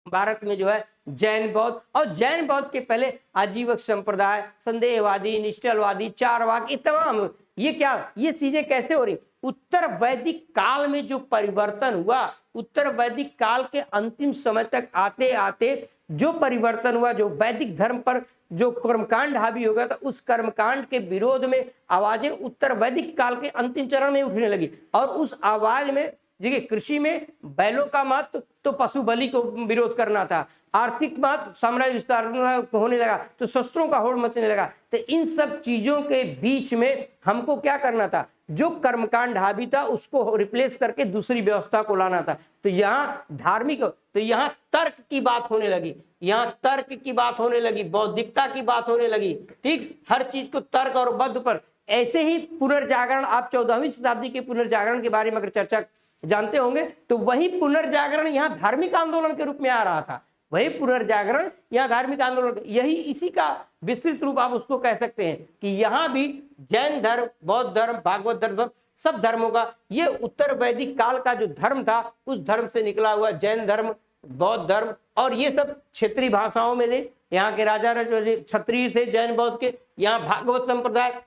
भारत में जो है जैन बौद्ध, और जैन बौद्ध के पहले आजीवक संप्रदाय, संदेहवादी, निश्चलवादी, चारवाक, ये तमाम ये क्या, ये चीजें कैसे हो रही। उत्तर वैदिक काल में जो परिवर्तन हुआ, उत्तर वैदिक काल के अंतिम समय तक आते आते जो परिवर्तन हुआ, जो वैदिक धर्म पर जो कर्मकांड हावी हो गया था, उस कर्मकांड के विरोध में आवाजें उत्तर वैदिक काल के अंतिम चरण में उठने लगी। और उस आवाज में देखिए कृषि में बैलों का महत्व तो पशु बलि को विरोध करना था, आर्थिक महत्व साम्राज्य विस्तार होने लगा तो शस्त्रों का होड़ मचने लगा। तो इन सब चीजों के बीच में हमको क्या करना था, जो कर्मकांड हावी था उसको रिप्लेस करके दूसरी व्यवस्था को लाना था। तो यहाँ धार्मिक, तो यहाँ तर्क की बात होने लगी, यहाँ तर्क की बात होने लगी, बौद्धिकता की बात होने लगी। ठीक, हर चीज को तर्क और बद्ध पर। ऐसे ही पुनर्जागरण, आप 14वीं शताब्दी के पुनर्जागरण के बारे में अगर चर्चा जानते होंगे तो वही पुनर्जागरण यहाँ धार्मिक आंदोलन के रूप में आ रहा था। वही पुनर्जागरण यहाँ धार्मिक आंदोलन, यही इसी का विस्तृत रूप आप उसको कह सकते हैं कि यहाँ भी जैन धर्म, बौद्ध धर्म, भागवत धर्म, सब धर्मों का, ये उत्तर वैदिक काल का जो धर्म था उस धर्म से निकला हुआ जैन धर्म, बौद्ध धर्म, और ये सब क्षेत्रीय भाषाओं में थे। यहाँ के राजा क्षत्रिय थे जैन बौद्ध के, यहाँ भागवत संप्रदाय,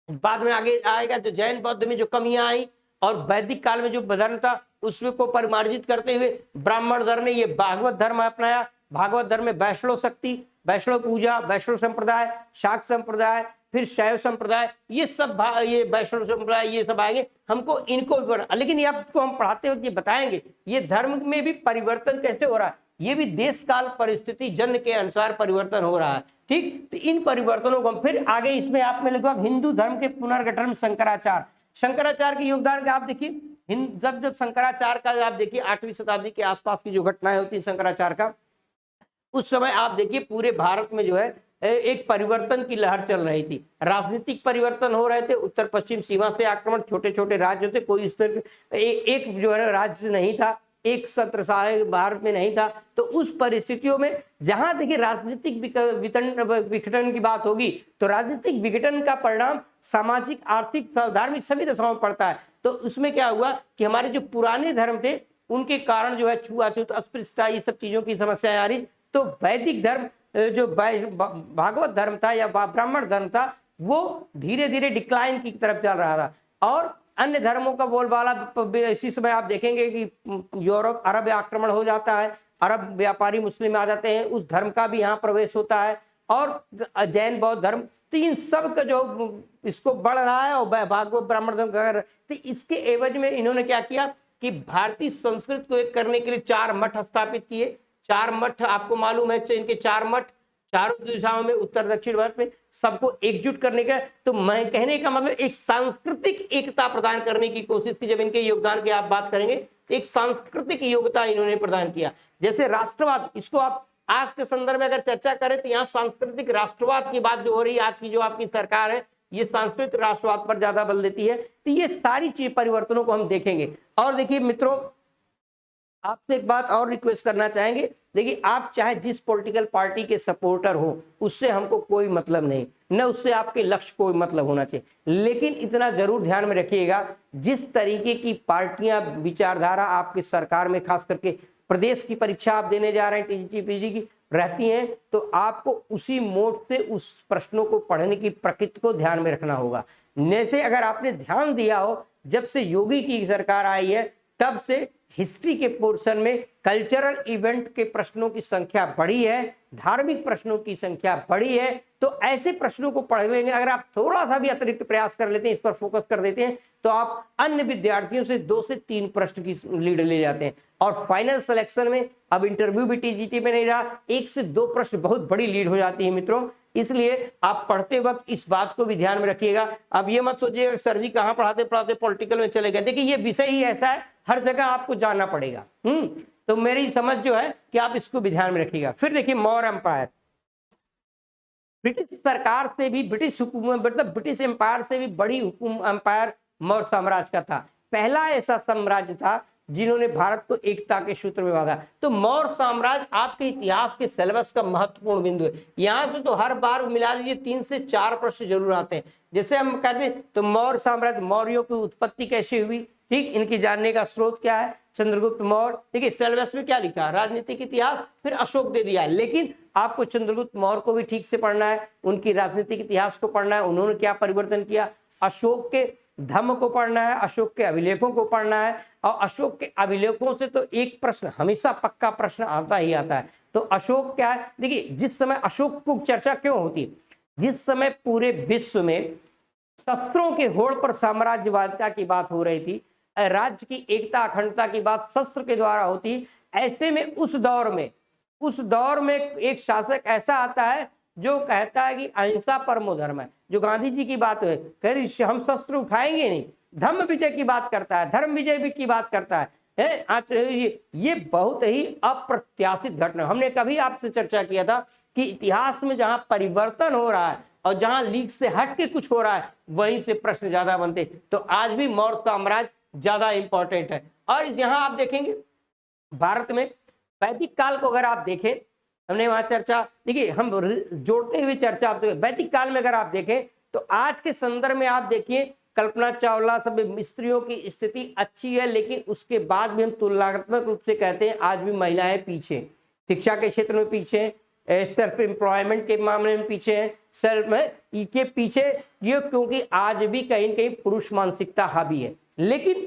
बाद में आगे आएगा जो जैन बौद्ध में जो कमियां आई, और वैदिक काल में जो धर्म था उसको को परिमार्जित करते हुए ब्राह्मण धर्म ने ये भागवत धर्म अपनाया। भागवत धर्म में वैष्णव शक्ति, वैष्णव पूजा, वैष्णव संप्रदाय, शाक्त संप्रदाय, फिर शैव संप्रदाय, ये सब ये वैष्णव संप्रदाय ये सब आएंगे। हमको इनको भी, लेकिन ये आपको हम पढ़ाते वक्त ये बताएंगे ये धर्म में भी परिवर्तन कैसे हो रहा है, ये भी देश काल परिस्थिति जन्म के अनुसार परिवर्तन हो रहा है। ठीक, तो इन परिवर्तनों को हम फिर आगे इसमें आप में लिखा हिंदू धर्म के पुनर्गठन में शंकराचार्य, शंकराचार्य के योगदान का आप देखिए। जब शंकराचार्य का आप देखिए 8वीं शताब्दी के आसपास की जो घटनाएं होती है शंकराचार्य का, उस समय आप देखिए पूरे भारत में जो है एक परिवर्तन की लहर चल रही थी, राजनीतिक परिवर्तन हो रहे थे, उत्तर पश्चिम सीमा से आक्रमण, छोटे छोटे राज्य थे, कोई इस तरह एक जो है राज्य नहीं था, एक सत्र भारत में नहीं था। तो उस परिस्थितियों में जहां देखिए राजनीतिक विघटन की बात होगी तो राजनीतिक विघटन का परिणाम सामाजिक, आर्थिक, धार्मिक सभी दशाओं में पड़ता है। तो उसमें क्या हुआ कि हमारे जो पुराने धर्म थे उनके कारण जो है छुआछूत, अस्पृश्यता, ये सब चीजों की समस्याएं आ रही। तो वैदिक धर्म जो भागवत धर्म था या ब्राह्मण धर्म था वो धीरे धीरे डिक्लाइन की तरफ चल रहा था, और अन्य धर्मों का बोलबाला इसी समय आप देखेंगे कि यूरोप, अरब आक्रमण हो जाता है, अरब व्यापारी मुस्लिम आ जाते हैं, उस धर्म का भी यहाँ प्रवेश होता है, और जैन बौद्ध धर्म, तो इन सब का जो इसको बढ़ रहा है, और भागवत ब्राह्मण धर्म, तो इसके एवज में इन्होंने क्या किया कि भारतीय संस्कृति को एक करने के लिए 4 मठ स्थापित किए। 4 मठ आपको मालूम है, इनके 4 मठ चारों दिशाओं में, उत्तर दक्षिण भारत में, सबको एकजुट करने का, तो मैं कहने का मतलब एक सांस्कृतिक एकता प्रदान करने की कोशिश की। जब इनके योगदान की आप बात करेंगे तो एक सांस्कृतिक योग्यता इन्होंने प्रदान किया। जैसे राष्ट्रवाद, इसको आप आज के संदर्भ में अगर चर्चा करें तो यहाँ सांस्कृतिक राष्ट्रवाद की बात जो हो रही है, आज की जो आपकी सरकार है ये सांस्कृतिक राष्ट्रवाद पर ज्यादा बल देती है। तो ये सारी चीज परिवर्तनों को हम देखेंगे। और देखिए मित्रों, आपसे एक बात और रिक्वेस्ट करना चाहेंगे, देखिए आप चाहे जिस पॉलिटिकल पार्टी के सपोर्टर हो उससे हमको कोई मतलब नहीं, न उससे आपके लक्ष्य कोई मतलब होना चाहिए, लेकिन इतना जरूर ध्यान में रखिएगा जिस तरीके की पार्टियां, विचारधारा आपकी सरकार में, खास करके प्रदेश की परीक्षा आप देने जा रहे हैं टीजी पीजी की रहती हैं, तो आपको उसी मोड से उस प्रश्नों को पढ़ने की प्रकृति को ध्यान में रखना होगा। जैसे अगर आपने ध्यान दिया हो, जब से योगी की सरकार आई है तब से हिस्ट्री के पोर्शन में कल्चरल इवेंट के प्रश्नों की संख्या बढ़ी है, धार्मिक प्रश्नों की संख्या बढ़ी है। तो ऐसे प्रश्नों को पढ़ लेंगे, अगर आप थोड़ा सा भी अतिरिक्त प्रयास कर लेते हैं, इस पर फोकस कर देते हैं, तो आप अन्य विद्यार्थियों से 2 से 3 प्रश्न की लीड ले जाते हैं। और फाइनल सिलेक्शन में अब इंटरव्यू भी टीजीटी में नहीं रहा, 1 से 2 प्रश्न बहुत बड़ी लीड हो जाती है मित्रों। इसलिए आप पढ़ते वक्त इस बात को भी ध्यान में रखिएगा। अब ये मत सोचिएगा सर जी कहाँ पढ़ाते पढ़ाते पॉलिटिकल में चले गए। देखिए ये विषय ही ऐसा है, हर जगह आपको जाना पड़ेगा। तो मेरी समझ जो है कि आप इसको भी ध्यान में रखिएगा। फिर देखिए मौर्य एम्पायर, ब्रिटिश सरकार से भी, ब्रिटिश हुकूमत मतलब ब्रिटिश एम्पायर से भी बड़ी एम्पायर मौर्य साम्राज्य का था। पहला ऐसा साम्राज्य था जिन्होंने भारत को एकता के सूत्र में बांधा। तो मौर्य साम्राज्य आपके इतिहास के सिलेबस का महत्वपूर्ण बिंदु है। यहां से तो हर बार मिला लीजिए 3 से 4 प्रश्न जरूर आते हैं। जैसे हम कहते हैं तो मौर्य साम्राज्य, मौर्यों की उत्पत्ति कैसे हुई, ठीक, इनकी जानने का स्रोत क्या है, चंद्रगुप्त मौर्य। देखिए सिलेबस में क्या लिखा है, राजनीतिक इतिहास, फिर अशोक दे दिया है, लेकिन आपको चंद्रगुप्त मौर्य को भी ठीक से पढ़ना है, उनकी राजनीतिक इतिहास को पढ़ना है, उन्होंने क्या परिवर्तन किया, अशोक के धम्म को पढ़ना है, अशोक के अभिलेखों को पढ़ना है। और अशोक के अभिलेखों से तो एक प्रश्न हमेशा पक्का प्रश्न आता ही आता है। तो अशोक क्या है, देखिए जिस समय अशोक की चर्चा क्यों होती, जिस समय पूरे विश्व में शस्त्रों के होड़ पर साम्राज्यवादिता की बात हो रही थी, राज्य की एकता अखंडता की बात शस्त्र के द्वारा होती, ऐसे में उस दौर में एक शासक ऐसा आता है जो कहता है कि अहिंसा परमो धर्म है। जो गांधी जी की बात है, कह रही हम शस्त्र उठाएंगे नहीं, धर्म विजय की बात करता है, धर्म विजय भी की बात करता है। आज ये बहुत ही अप्रत्याशित घटना, हमने कभी आपसे चर्चा किया था कि इतिहास में जहां परिवर्तन हो रहा है और जहां लीक से हट के कुछ हो रहा है वहीं से प्रश्न ज्यादा बनते। तो आज भी मौर्य साम्राज्य ज्यादा इंपॉर्टेंट है। और यहाँ आप देखेंगे भारत में वैदिक काल को अगर आप देखें, हमने वहां चर्चा, देखिए हम जोड़ते हुए चर्चा आप वैदिक काल में अगर आप देखें तो आज के संदर्भ में आप देखिए कल्पना चावला सब स्त्रियों की स्थिति अच्छी है, लेकिन उसके बाद भी हम तुलनात्मक रूप से कहते हैं आज भी महिलाएं पीछे, शिक्षा के क्षेत्र में पीछे, सेल्फ एम्प्लॉयमेंट के मामले में पीछे है, सेल्फ में के पीछे ये, क्योंकि आज भी कहीं न कहीं पुरुष मानसिकता हावी है। लेकिन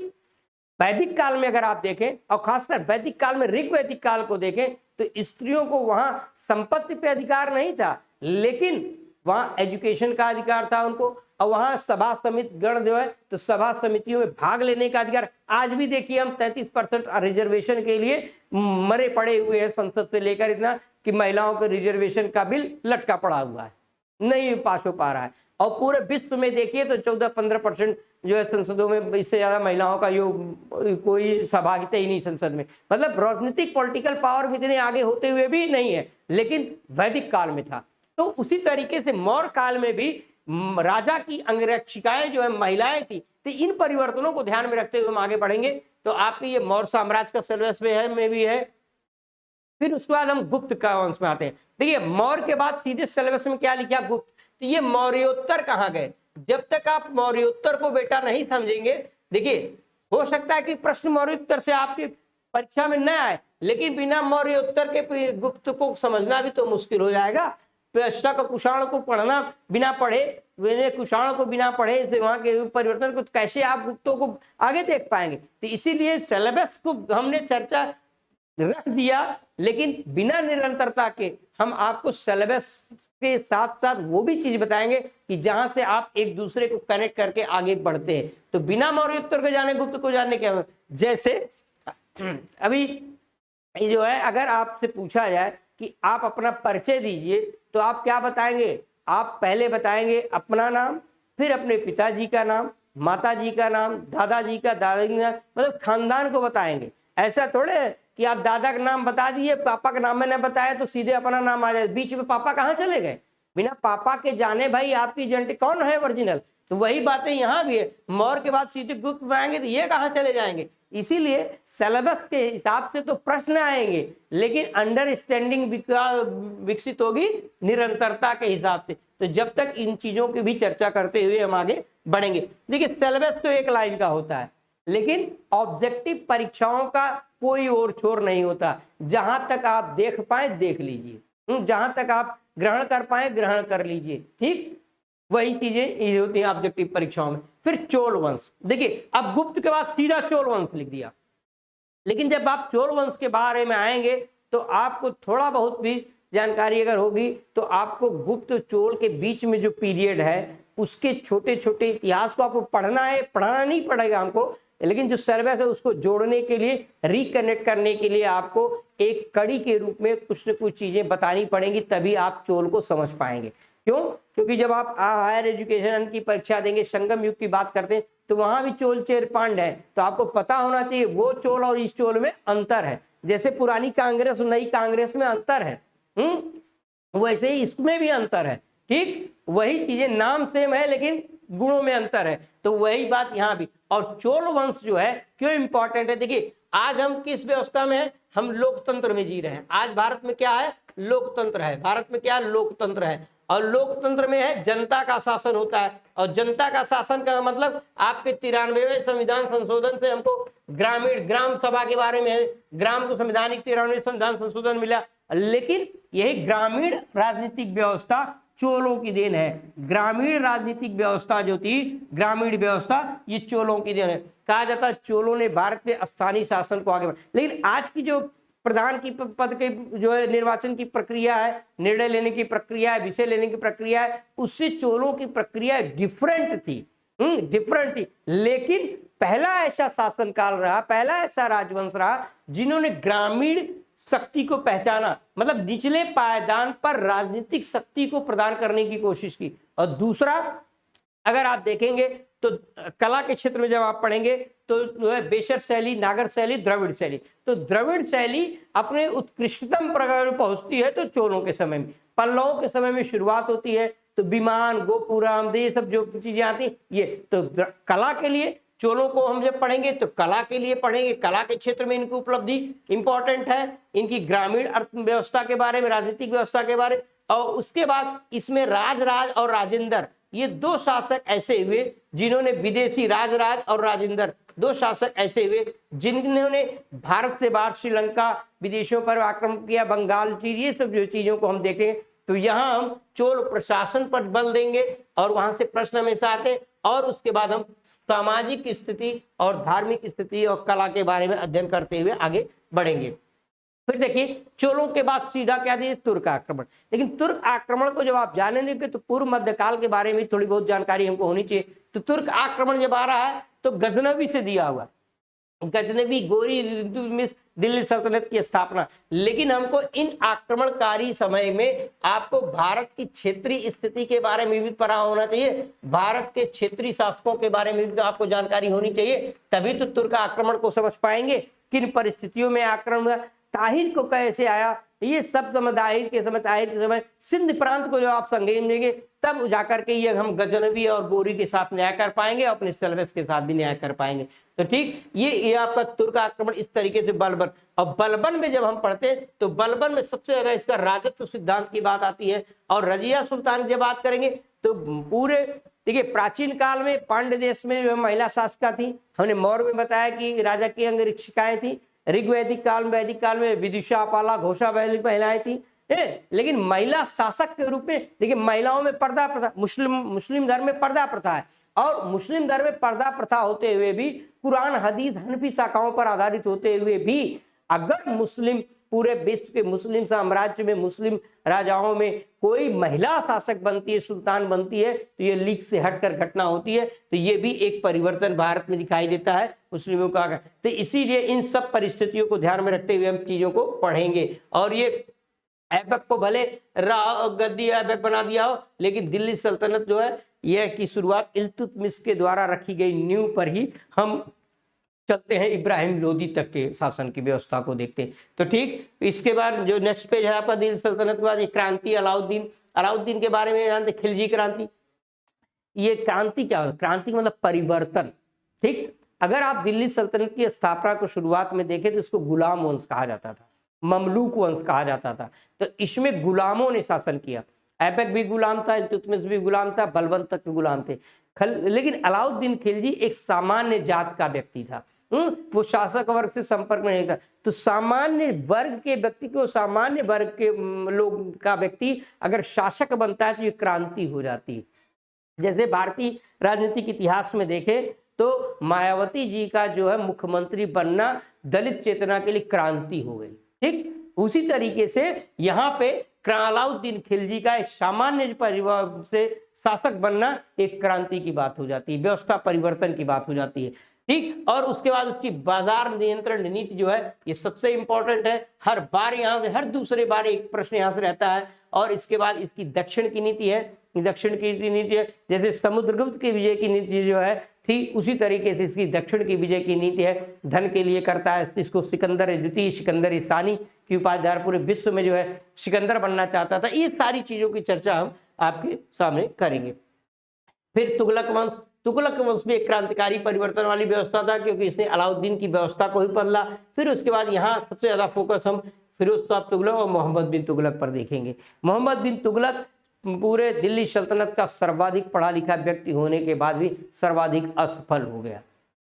वैदिक काल में अगर आप देखें और खासकर वैदिक काल में ऋग्वैदिक काल को देखें तो स्त्रियों को वहां संपत्ति पे अधिकार नहीं था, लेकिन वहां एजुकेशन का अधिकार था उनको, और वहां सभा समिति गण जो है तो सभा समितियों में भाग लेने का अधिकार। आज भी देखिए हम 33% रिजर्वेशन के लिए मरे पड़े हुए हैं संसद से लेकर, इतना कि महिलाओं के रिजर्वेशन का बिल लटका पड़ा हुआ है, नहीं पास हो पा रहा है। और पूरे विश्व में देखिए तो 14-15% जो है संसदों में इससे ज्यादा महिलाओं का यो कोई सहभागिता ही नहीं संसद में, मतलब राजनीतिक पॉलिटिकल पावर में इतने आगे होते हुए भी नहीं है, लेकिन वैदिक काल में था। तो उसी तरीके से मौर्य काल में भी राजा की अंगरक्षिकाएं जो है महिलाएं थी। तो इन परिवर्तनों को ध्यान में रखते हुए हम आगे बढ़ेंगे। तो आपके ये मौर्य साम्राज्य का सिलेबस में भी है। फिर उसके बाद हम गुप्त का वंश में आते हैं। देखिए मौर्य के बाद सीधे सिलेबस में क्या लिखा, गुप्त। तो ये मौर्योत्तर कहाँ गए? जब तक आप मौर्योत्तर को बेटा नहीं समझेंगे, देखिए हो सकता है कि प्रश्न मौर्योत्तर से आपकी परीक्षा में न आए, लेकिन बिना मौर्योत्तर के गुप्त को समझना भी तो मुश्किल हो जाएगा। शक कुषाण को पढ़ना बिना पढ़े, कुषाण को बिना पढ़े वहां के परिवर्तन को कैसे आप गुप्तों को आगे देख पाएंगे? तो इसीलिए सिलेबस को हमने चर्चा रख दिया, लेकिन बिना निरंतरता के हम आपको सिलेबस के साथ साथ वो भी चीज बताएंगे कि जहां से आप एक दूसरे को कनेक्ट करके आगे बढ़ते हैं। तो बिना मौर्योत्तर को जाने गुप्त को जानने के, जैसे अभी जो है अगर आपसे पूछा जाए कि आप अपना परिचय दीजिए तो आप क्या बताएंगे? आप पहले बताएंगे अपना नाम, फिर अपने पिताजी का नाम, माताजी का नाम, दादाजी का, दादाजी का, मतलब खानदान को बताएंगे। ऐसा थोड़े है कि आप दादा का नाम बता दिए, पापा का नाम मैंने बताया तो सीधे अपना नाम आ जाए। बीच में पापा कहाँ चले गए? बिना पापा के जाने भाई आपकी जेनेटिक कौन है ओरिजिनल? तो वही बातें यहाँ भी है। मौर्य के बाद सीधे गुप्त में आएंगे तो ये कहाँ चले जाएंगे? इसीलिए सिलेबस के हिसाब से तो प्रश्न आएंगे, लेकिन अंडरस्टैंडिंग विकसित होगी निरंतरता के हिसाब से। तो जब तक इन चीजों की भी चर्चा करते हुए हम आगे बढ़ेंगे। देखिए सिलेबस तो एक लाइन का होता है, लेकिन ऑब्जेक्टिव परीक्षाओं का कोई और छोर नहीं होता। जहां तक आप देख पाए देख लीजिए, जहां तक आप ग्रहण कर पाए ग्रहण कर लीजिए, ठीक वही चीजें ये होती हैं ऑब्जेक्टिव परीक्षाओं में। फिर चोल वंश, देखिए अब गुप्त के बाद सीधा चोल वंश लिख दिया, लेकिन जब आप चोल वंश के बारे में आएंगे तो आपको थोड़ा बहुत भी जानकारी अगर होगी तो आपको गुप्त चोल के बीच में जो पीरियड है उसके छोटे छोटे इतिहास को आपको पढ़ना है। पढ़ाना नहीं पड़ेगा हमको, लेकिन जो सिलेबस है उसको जोड़ने के लिए, रिकनेक्ट करने के लिए आपको एक कड़ी के रूप में कुछ न कुछ चीजें बतानी पड़ेंगी, तभी आप चोल को समझ पाएंगे। क्यों? क्योंकि जब आप हायर एजुकेशन की परीक्षा देंगे, संगम युग की बात करते हैं, तो वहां भी चोल चेर पांड है, तो आपको पता होना चाहिए वो चोल और इस चोल में अंतर है। जैसे पुरानी कांग्रेस और नई कांग्रेस में अंतर है, वैसे ही इसमें भी अंतर है। ठीक वही चीजें, नाम सेम है लेकिन गुणों में अंतर है। तो वही बात यहाँ भी। और चोल वंश जो है क्यों इंपॉर्टेंट है? देखिए आज हम किस व्यवस्था में है? हम लोकतंत्र में जी रहे हैं। आज भारत में क्या है? लोकतंत्र है। भारत में क्या है? लोकतंत्र है। और लोकतंत्र में है जनता का शासन होता है। और जनता का शासन का मतलब आपके 93वें संविधान संशोधन से हमको ग्राम सभा के बारे में है। ग्राम को संवैधानिक 93वें संविधान संशोधन मिला, लेकिन यही ग्रामीण राजनीतिक व्यवस्था चोलों की देन है। ग्रामीण राजनीतिक व्यवस्था जो थी, ग्रामीण व्यवस्था, ये चोलों की देन है। कहा जाता है चोलों ने भारत में स्थानीय शासन को आगे बढ़ाया। लेकिन आज की जो प्रधान की पद के जो है निर्वाचन की प्रक्रिया है, निर्णय लेने की प्रक्रिया है, विषय लेने की प्रक्रिया है, उससे चोलों की प्रक्रिया डिफरेंट थी। लेकिन पहला ऐसा शासनकाल रहा, पहला ऐसा राजवंश रहा जिन्होंने ग्रामीण शक्ति को पहचाना, मतलब निचले पायदान पर राजनीतिक शक्ति को प्रदान करने की कोशिश की। और दूसरा अगर आप देखेंगे तो कला के क्षेत्र में जब आप पढ़ेंगे तो जो है बेशर शैली, नागर शैली, द्रविड़ शैली। तो द्रविड़ शैली अपने उत्कृष्टतम प्रकार में पहुंचती है तो चोलों के समय में। पल्लवों के समय में शुरुआत होती है, तो विमान, गोपुरम, ये सब जो चीजें आती ये तो कला के लिए चोलों को हम जब पढ़ेंगे तो कला के लिए पढ़ेंगे, कला के क्षेत्र में इनकी उपलब्धि इंपॉर्टेंट है, इनकी ग्रामीण अर्थव्यवस्था के बारे में, राजनीतिक व्यवस्था के बारे में, और उसके बाद इसमें राजराज और राजेंद्र, ये दो शासक ऐसे हुए जिन्होंने विदेशी, राजराज और राजेंद्र दो शासक ऐसे हुए जिन्होंने भारत से बाहर श्रीलंका, विदेशों पर आक्रमण किया, बंगाल चीज, ये सब जो चीजों को हम देखें तो यहाँ हम चोल प्रशासन पर बल देंगे और वहां से प्रश्न हमेशा आते हैं, और उसके बाद हम सामाजिक स्थिति और धार्मिक स्थिति और कला के बारे में अध्ययन करते हुए आगे बढ़ेंगे। फिर देखिए चोलों के बाद सीधा क्या दिए, तुर्क आक्रमण। लेकिन तुर्क आक्रमण को जब आप जानेंगे तो पूर्व मध्यकाल के बारे में थोड़ी बहुत जानकारी हमको होनी चाहिए। तो तुर्क आक्रमण जब आ रहा है तो गजनवी से दिया हुआ, गजनवी गोरी दिल्ली सल्तनत की स्थापना। लेकिन हमको इन आक्रमणकारी समय में आपको भारत की क्षेत्रीय स्थिति के बारे में भी पता होना चाहिए, भारत के क्षेत्रीय शासकों के बारे में भी तो आपको जानकारी होनी चाहिए, तभी तो तुर्क आक्रमण को समझ पाएंगे। किन परिस्थितियों में आक्रमण हुआ, ताहिर को कैसे आया, ये सब समय ताहिर के समय सिंध प्रांत को जो आप समझेंगे तब जाकर के ये हम गजनवी और गोरी के साथ न्याय कर पाएंगे, अपने सिलेबस के साथ भी न्याय कर पाएंगे। तो ठीक ये आपका तुर्क आक्रमण इस तरीके से बलबन। और बलबन में जब हम पढ़ते हैं तो बलबन में सबसे ज्यादा इसका राजत्व सिद्धांत की बात आती है। और रजिया सुल्तान की जब बात करेंगे तो पूरे देखिए प्राचीन काल में पांड्य देश में जो महिला शासिका थी, हमने मौर्य में बताया कि राजा की अंगरक्षिकाएं थी, ऋग्वैदिक काल में, वैदिक काल में विदुषा, पाला, घोषा महिलाएं थी। लेकिन महिला शासक के रूप में देखिए महिलाओं में पर्दा प्रथा, मुस्लिम धर्म में पर्दा प्रथा है, और मुस्लिम धर्म में पर्दा प्रथा होते हुए भी, कुरान हदीस हनफी शाखाओं पर आधारित होते हुए भी, अगर मुस्लिम पूरे विश्व के मुस्लिम साम्राज्य में, मुस्लिम राजाओं में कोई महिला शासक बनती है, सुल्तान बनती है, तो ये लीग से हटकर घटना होती है। तो ये भी एक परिवर्तन भारत में दिखाई देता है मुस्लिमों का। तो इसीलिए इन सब परिस्थितियों को ध्यान में रखते हुए हम चीजों को पढ़ेंगे। और ये ऐबक को भले गद्दी ऐबक बना दिया हो, लेकिन दिल्ली सल्तनत जो है यह की शुरुआत इल्तुतमिश के द्वारा रखी गई नींव पर ही हम चलते हैं, इब्राहिम लोदी तक के शासन की व्यवस्था को देखते हैं। तो ठीक इसके बाद जो नेक्स्ट पेज है आपका दिल्ली सल्तनत के बाद ये क्रांति, अलाउद्दीन के बारे में जानते, खिलजी क्रांति। ये क्रांति क्या है, क्रांति मतलब परिवर्तन। ठीक, अगर आप दिल्ली सल्तनत की स्थापना को शुरुआत में देखें तो इसको गुलाम वंश कहा जाता था, ममलूक वंश कहा जाता था। तो इसमें गुलामों ने शासन किया, ऐबक भी गुलाम था, इल्तुतमिश भी गुलाम था, बलबन तक भी गुलाम थे। लेकिन अलाउद्दीन खिलजी एक सामान्य जात का व्यक्ति था, वो शासक वर्ग से संपर्क में नहीं था। तो सामान्य वर्ग के व्यक्ति को, सामान्य वर्ग के लोग का व्यक्ति अगर शासक बनता है तो ये क्रांति हो जाती है। जैसे भारतीय राजनीतिक इतिहास में देखें तो मायावती जी का जो है मुख्यमंत्री बनना दलित चेतना के लिए क्रांति हो गई। ठीक उसी तरीके से यहाँ पे अलाउद्दीन खिलजी का एक सामान्य परिवार से शासक बनना एक क्रांति की बात हो जाती है, व्यवस्था परिवर्तन की बात हो जाती है। ठीक, और उसके बाद उसकी बाजार नियंत्रण नीति जो है ये सबसे इंपॉर्टेंट है। हर बार यहाँ से, हर दूसरे बार एक प्रश्न यहाँ से रहता है। और इसके बाद इसकी दक्षिण की नीति है, दक्षिण की नीति है, जैसे समुद्रगुप्त की विजय की नीति जो है थी, उसी तरीके से इसकी दक्षिण की विजय की नीति है। धन के लिए करता है, इसको सिकंदर द्वितीय, सिकंदर सानी की उपाधि, पूरे विश्व में जो है सिकंदर बनना चाहता था। ये सारी चीजों की चर्चा हम आपके सामने करेंगे। फिर तुगलक वंश, तुगलक वंश भी एक क्रांतिकारी परिवर्तन वाली व्यवस्था था, क्योंकि इसने अलाउद्दीन की व्यवस्था को ही बदला। फिर उसके बाद यहाँ सबसे ज्यादा फोकस हम फिरोज शाह तुगलक और मोहम्मद बिन तुगलक पर देखेंगे। मोहम्मद बिन तुगलक पूरे दिल्ली सल्तनत का सर्वाधिक पढ़ा लिखा व्यक्ति होने के बाद भी सर्वाधिक असफल हो गया,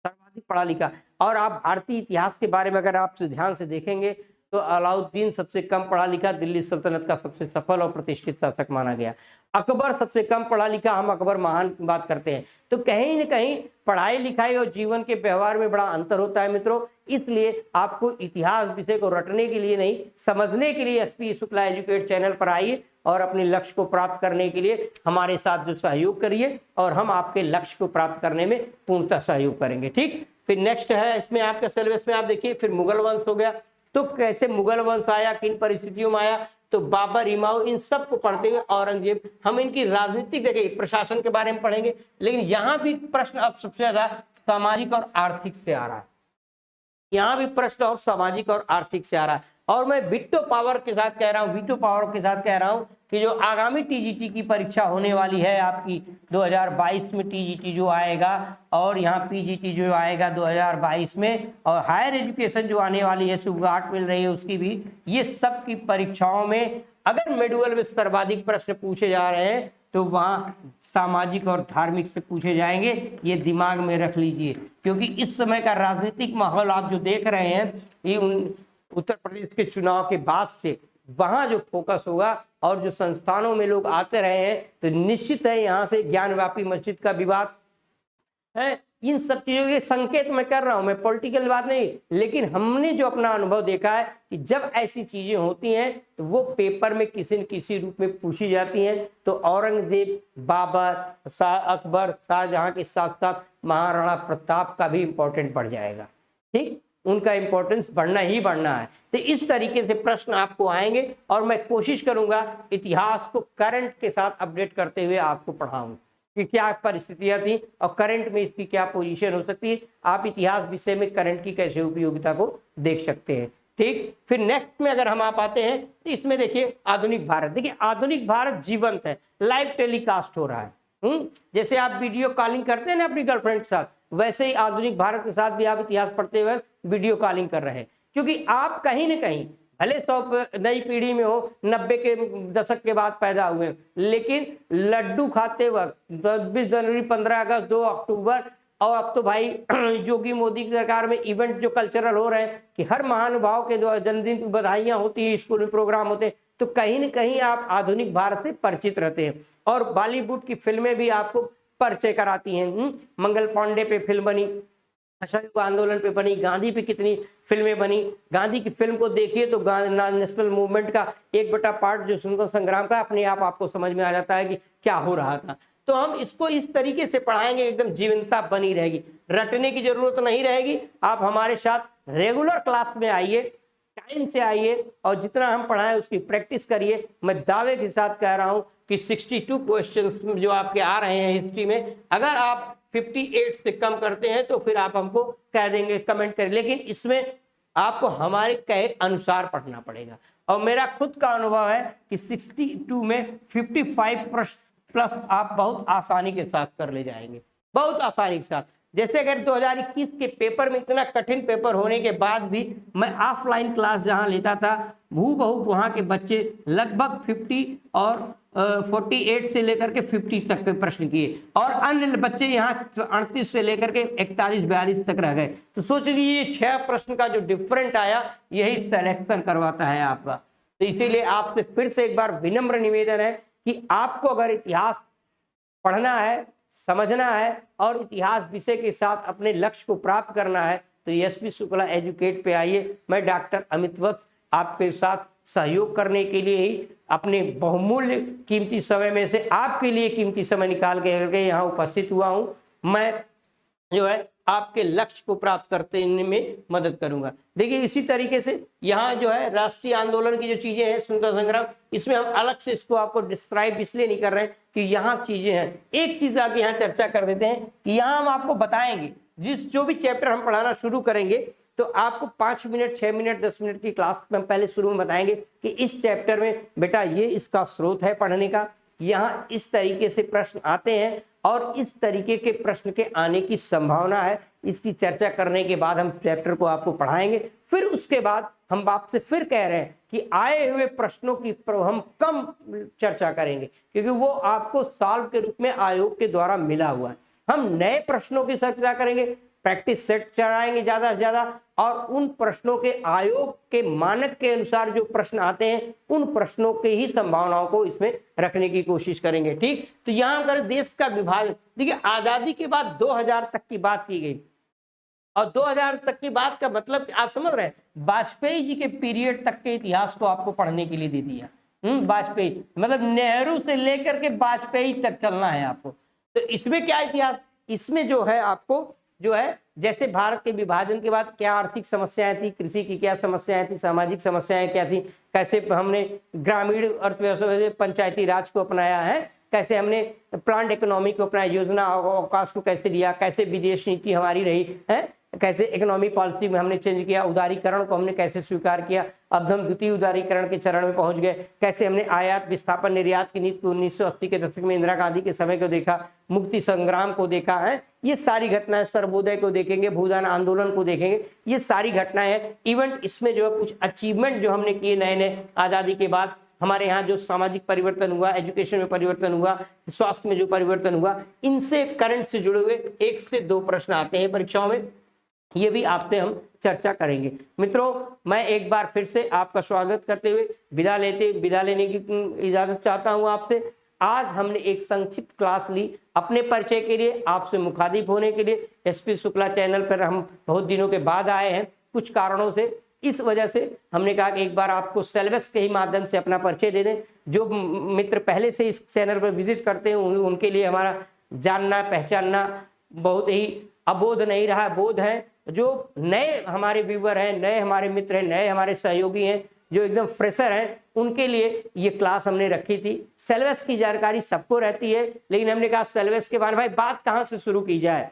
सर्वाधिक पढ़ा लिखा। और आप भारतीय इतिहास के बारे में अगर आप ध्यान से देखेंगे तो अलाउद्दीन सबसे कम पढ़ा लिखा, दिल्ली सल्तनत का सबसे सफल और प्रतिष्ठित शासक माना गया। अकबर सबसे कम पढ़ा लिखा, हम अकबर महान की बात करते हैं। तो कहीं न कहीं पढ़ाई लिखाई और जीवन के व्यवहार में बड़ा अंतर होता है मित्रों। इसलिए आपको इतिहास विषय को रटने के लिए नहीं, समझने के लिए एसपी शुक्ला एजुकेट चैनल पर आइए और अपने लक्ष्य को प्राप्त करने के लिए हमारे साथ जो सहयोग करिए, और हम आपके लक्ष्य को प्राप्त करने में पूर्णतः सहयोग करेंगे। ठीक, फिर नेक्स्ट है इसमें आपका सिलेबस में आप देखिए, फिर मुगल वंश हो गया। तो कैसे मुगल वंश आया, किन परिस्थितियों में आया, तो बाबर, हुमायूं, इन सब को पढ़ते हुए औरंगजेब, हम इनकी राजनीतिक देखिए प्रशासन के बारे में पढ़ेंगे। लेकिन यहाँ भी प्रश्न अब सबसे ज्यादा सामाजिक और आर्थिक से आ रहा है, यहाँ भी प्रश्न और सामाजिक और आर्थिक से आ रहा है। और मैं वीटो पावर के साथ कह रहा हूँ, वीटो पावर के साथ कह रहा हूँ कि जो आगामी टीजीटी की परीक्षा होने वाली है आपकी 2022 में, टीजीटी जो आएगा और यहाँ पीजीटी जो आएगा 2022 में, और हायर एजुकेशन जो आने वाली है, शुरुआत मिल रही है उसकी भी, ये सब की परीक्षाओं में अगर मेडुअल में सर्वाधिक प्रश्न पूछे जा रहे हैं तो वहाँ सामाजिक और धार्मिक से पूछे जाएंगे। ये दिमाग में रख लीजिए, क्योंकि इस समय का राजनीतिक माहौल आप जो देख रहे हैं ये उत्तर प्रदेश के चुनाव के बाद से वहां जो फोकस होगा, और जो संस्थानों में लोग आते रहे हैं तो निश्चित है यहाँ से ज्ञानव्यापी मस्जिद का विवाद है, इन सब चीजों के संकेत मैं कर रहा हूं, मैं पॉलिटिकल बात नहीं, लेकिन हमने जो अपना अनुभव देखा है कि जब ऐसी चीजें होती हैं तो वो पेपर में किसी न किसी रूप में पूछी जाती हैं। तो औरंगजेब, बाबर, अकबर, शाहजहां के साथ साथ महाराणा प्रताप का भी इंपॉर्टेंट बढ़ जाएगा। ठीक, उनका इंपॉर्टेंस बढ़ना ही बढ़ना है। तो इस तरीके से प्रश्न आपको आएंगे और मैं कोशिश करूंगा इतिहास को करंट के साथ अपडेट करते हुए आपको पढ़ाऊं कि क्या परिस्थितियां थी और करंट में इसकी क्या पोजीशन हो सकती है। आप इतिहास विषय में करंट की कैसे उपयोगिता को देख सकते हैं। ठीक, फिर नेक्स्ट में अगर हम आप आते हैं तो इसमें देखिए आधुनिक भारत। देखिए आधुनिक भारत जीवंत है, लाइव टेलीकास्ट हो रहा है। जैसे आप वीडियो कॉलिंग करते हैं ना अपनी गर्लफ्रेंड के साथ, वैसे ही आधुनिक भारत के साथ भी आप इतिहास पढ़ते हुए वीडियो कॉलिंग कर रहे हैं, क्योंकि आप कहीं ना कहीं भले 100 नई पीढ़ी में हो, 90 के दशक के बाद पैदा हुए, लेकिन लड्डू खाते वक्त 26 जनवरी, 15 अगस्त, 2 अक्टूबर, और अब तो भाई योगी मोदी की सरकार में इवेंट जो कल्चरल हो रहे हैं कि हर महानुभाव के जन्मदिन की बधाइयां होती है, स्कूल में प्रोग्राम होते हैं, तो कहीं ना कहीं आप आधुनिक भारत से परिचित रहते हैं। और बॉलीवुड की फिल्में भी आपको परिचय कराती हैं। मंगल पांडे पे फिल्म बनी, असहयोग आंदोलन पे बनी, गांधी पे कितनी फिल्में बनी। गांधी की फिल्म को देखिए तो नेशनल मूवमेंट का 1/8 जो स्वतंत्रता संग्राम का अपने आप आपको समझ में आ जाता है कि क्या हो रहा था। तो हम इसको इस तरीके से पढ़ाएंगे, एकदम जीवंतता बनी रहेगी, रटने की जरूरत नहीं रहेगी। आप हमारे साथ रेगुलर क्लास में आइए, टाइम से आइए और जितना हम पढ़ाएं उसकी प्रैक्टिस करिए। मैं दावे के साथ कह रहा हूं कि 62 क्वेश्चंस जो आपके आ रहे हैं हिस्ट्री में, अगर आप 58 से कम करते हैं तो फिर आप हमको कह देंगे, कमेंट करें, लेकिन इसमें आपको हमारे कहे अनुसार पढ़ना पड़ेगा। और मेरा खुद का अनुभव है कि 62 में 55 प्लस आप बहुत आसानी के साथ कर ले जाएंगे, बहुत आसानी के साथ। जैसे अगर 2021 के पेपर में इतना कठिन पेपर होने के बाद भी मैं ऑफलाइन क्लास जहां लेता था, हूबहू वहां के बच्चे लगभग 50 और 48 से लेकर के 50 तक के प्रश्न किए, और अन्य बच्चे यहाँ 38 से लेकर के 41-42 तक रह गए। तो सोच लीजिए 6 प्रश्न का जो डिफरेंट आया, यही सिलेक्शन करवाता है आपका। तो इसीलिए आपसे फिर से एक बार विनम्र निवेदन है कि आपको अगर इतिहास पढ़ना है, समझना है और इतिहास विषय के साथ अपने लक्ष्य को प्राप्त करना है तो एसपी शुक्ला एजुकेट पे आइए। मैं डॉक्टर अमित वत्स आपके साथ सहयोग करने के लिए ही अपने बहुमूल्य कीमती समय में से आपके लिए कीमती समय निकाल के यहाँ उपस्थित हुआ हूँ। मैं जो है आपके लक्ष्य को प्राप्त करने में मदद करूंगा। देखिए इसी तरीके से यहाँ जो है राष्ट्रीय आंदोलन की जो चीजें हैं, स्वतंत्रता संग्राम, इसमें हम अलग से इसको आपको डिस्क्राइब इसलिए नहीं कर रहे हैं कि यहाँ चीजें हैं। एक चीज आप यहाँ चर्चा कर देते हैं कि यहाँ हम आपको बताएंगे, जो भी चैप्टर हम पढ़ाना शुरू करेंगे तो आपको 5 मिनट, 6 मिनट, 10 मिनट की क्लास में पहले शुरू में बताएंगे कि इस चैप्टर में बेटा ये इसका स्रोत है पढ़ने का, यहाँ इस तरीके से प्रश्न आते हैं और इस तरीके के प्रश्न के आने की संभावना है। इसकी चर्चा करने के बाद हम चैप्टर को आपको पढ़ाएंगे। फिर उसके बाद हम आपसे फिर कह रहे हैं कि आए हुए प्रश्नों की हम कम चर्चा करेंगे, क्योंकि वो आपको सॉल्व के रूप में आयोग के द्वारा मिला हुआ है। हम नए प्रश्नों की चर्चा करेंगे, प्रैक्टिस सेट चलाएंगे ज्यादा से ज्यादा, और उन प्रश्नों के आयोग के मानक के अनुसार जो प्रश्न आते हैं उन प्रश्नों के ही संभावनाओं को इसमें रखने की कोशिश करेंगे। ठीक, तो यहाँ अगर देश का विभाजन, देखिए आजादी के बाद 2000 तक की बात की गई, और 2000 तक की बात का मतलब आप समझ रहे हैं, वाजपेयी जी के पीरियड तक के इतिहास को आपको पढ़ने के लिए दे दिया। वाजपेयी मतलब नेहरू से लेकर के वाजपेयी तक चलना है आपको। तो इसमें क्या इतिहास, इसमें जो है आपको जो है जैसे भारत के विभाजन के बाद क्या आर्थिक समस्याएं थी, कृषि की क्या समस्याएं थी, सामाजिक समस्याएं क्या थी, कैसे हमने ग्रामीण अर्थव्यवस्था पंचायती राज को अपनाया है, कैसे हमने प्लान्ड इकोनॉमी को अपनाया, योजना अवकाश को कैसे लिया, कैसे विदेश नीति हमारी रही है, कैसे इकोनॉमी पॉलिसी में हमने चेंज किया, उदारीकरण को हमने कैसे स्वीकार किया, अब हम द्वितीय उदारीकरण के चरण में पहुंच गए, कैसे हमने आयात विस्थापन निर्यात की नीति को 1980 के दशक में इंदिरा गांधी के समय को देखा, मुक्ति संग्राम को देखा है, ये सारी घटनाएं, सर्वोदय को देखेंगे, भूदान आंदोलन को देखेंगे, ये सारी घटनाएं हैं। इवेंट इसमें जो है कुछ अचीवमेंट जो हमने किए नए नए आजादी के बाद, हमारे यहाँ जो सामाजिक परिवर्तन हुआ, एजुकेशन में परिवर्तन हुआ, स्वास्थ्य में जो परिवर्तन हुआ, इनसे करंट से जुड़े हुए 1 से 2 प्रश्न आते हैं परीक्षाओं में, ये भी आपसे हम चर्चा करेंगे। मित्रों, मैं एक बार फिर से आपका स्वागत करते हुए विदा लेने की इजाजत चाहता हूं आपसे। आज हमने एक संक्षिप्त क्लास ली अपने परिचय के लिए, आपसे मुखातिब होने के लिए। एसपी शुक्ला चैनल पर हम बहुत दिनों के बाद आए हैं कुछ कारणों से, इस वजह से हमने कहा कि एक बार आपको सिलेबस के ही माध्यम से अपना परिचय दे दें। जो मित्र पहले से इस चैनल पर विजिट करते हैं उनके लिए हमारा जानना पहचानना बहुत ही अबोध नहीं रहा, बोध है। जो नए हमारे व्यूवर हैं, नए हमारे मित्र हैं, नए हमारे सहयोगी हैं, जो एकदम फ्रेशर हैं, उनके लिए ये क्लास हमने रखी थी। सिलेबस की जानकारी सबको रहती है, लेकिन हमने कहा सिलेबस के बारे में भाई बात कहाँ से शुरू की जाए।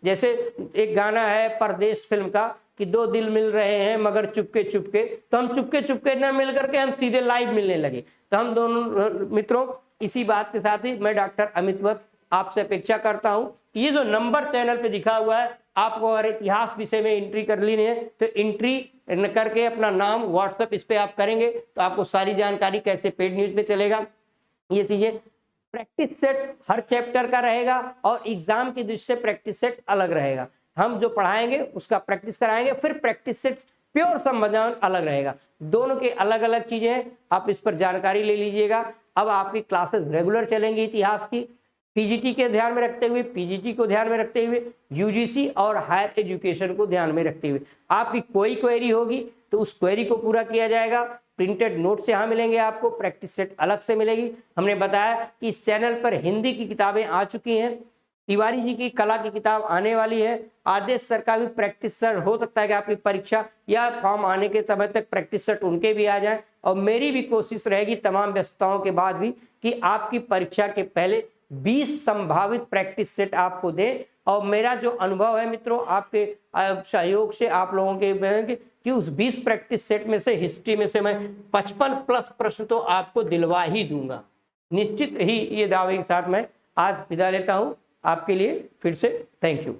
जैसे एक गाना है परदेश फिल्म का कि 2 दिल मिल रहे हैं मगर चुपके चुपके, तो हम चुपके चुपके न मिल करके हम सीधे लाइव मिलने लगे। तो हम दोनों मित्रों, इसी बात के साथ ही मैं डॉक्टर अमित वत्स आपसे अपेक्षा करता हूं, ये जो नंबर चैनल पे दिखा हुआ है, आपको अगर इतिहास विषय में एंट्री कर लेनी है तो एंट्री करके अपना नाम व्हाट्सएप इस पे आप करेंगे तो आपको सारी जानकारी कैसे पेड न्यूज पे चलेगा, ये चीजें। प्रैक्टिस सेट हर चैप्टर का रहेगा और एग्जाम की दृष्टि से प्रैक्टिस सेट अलग रहेगा। हम जो पढ़ाएंगे उसका प्रैक्टिस कराएंगे, फिर प्रैक्टिस सेट प्योर समाधान अलग रहेगा। दोनों के अलग अलग चीजें हैं, आप इस पर जानकारी ले लीजिएगा। अब आपकी क्लासेस रेगुलर चलेंगी इतिहास की, टीजीटी के ध्यान में रखते हुए, पीजीटी को ध्यान में रखते हुए, यूजीसी और हायर एजुकेशन को ध्यान में रखते हुए। आपकी कोई क्वेरी होगी तो उस क्वेरी को पूरा किया जाएगा। प्रिंटेड नोट्स यहाँ मिलेंगे आपको, प्रैक्टिस सेट अलग से मिलेगी। हमने बताया कि इस चैनल पर हिंदी की किताबें आ चुकी हैं, तिवारी जी की कला की किताब आने वाली है, आदेश सर का भी प्रैक्टिस सेट हो सकता है कि आपकी परीक्षा या फॉर्म आने के समय तक प्रैक्टिस सेट उनके भी आ जाए। और मेरी भी कोशिश रहेगी तमाम व्यस्तताओं के बाद भी कि आपकी परीक्षा के पहले 20 संभावित प्रैक्टिस सेट आपको दें। और मेरा जो अनुभव है मित्रों, आपके सहयोग से, आप लोगों के कि उस 20 प्रैक्टिस सेट में से, हिस्ट्री में से मैं 55 प्लस प्रश्न तो आपको दिलवा ही दूंगा, निश्चित ही। ये दावे के साथ मैं आज विदा लेता हूं। आपके लिए फिर से थैंक यू।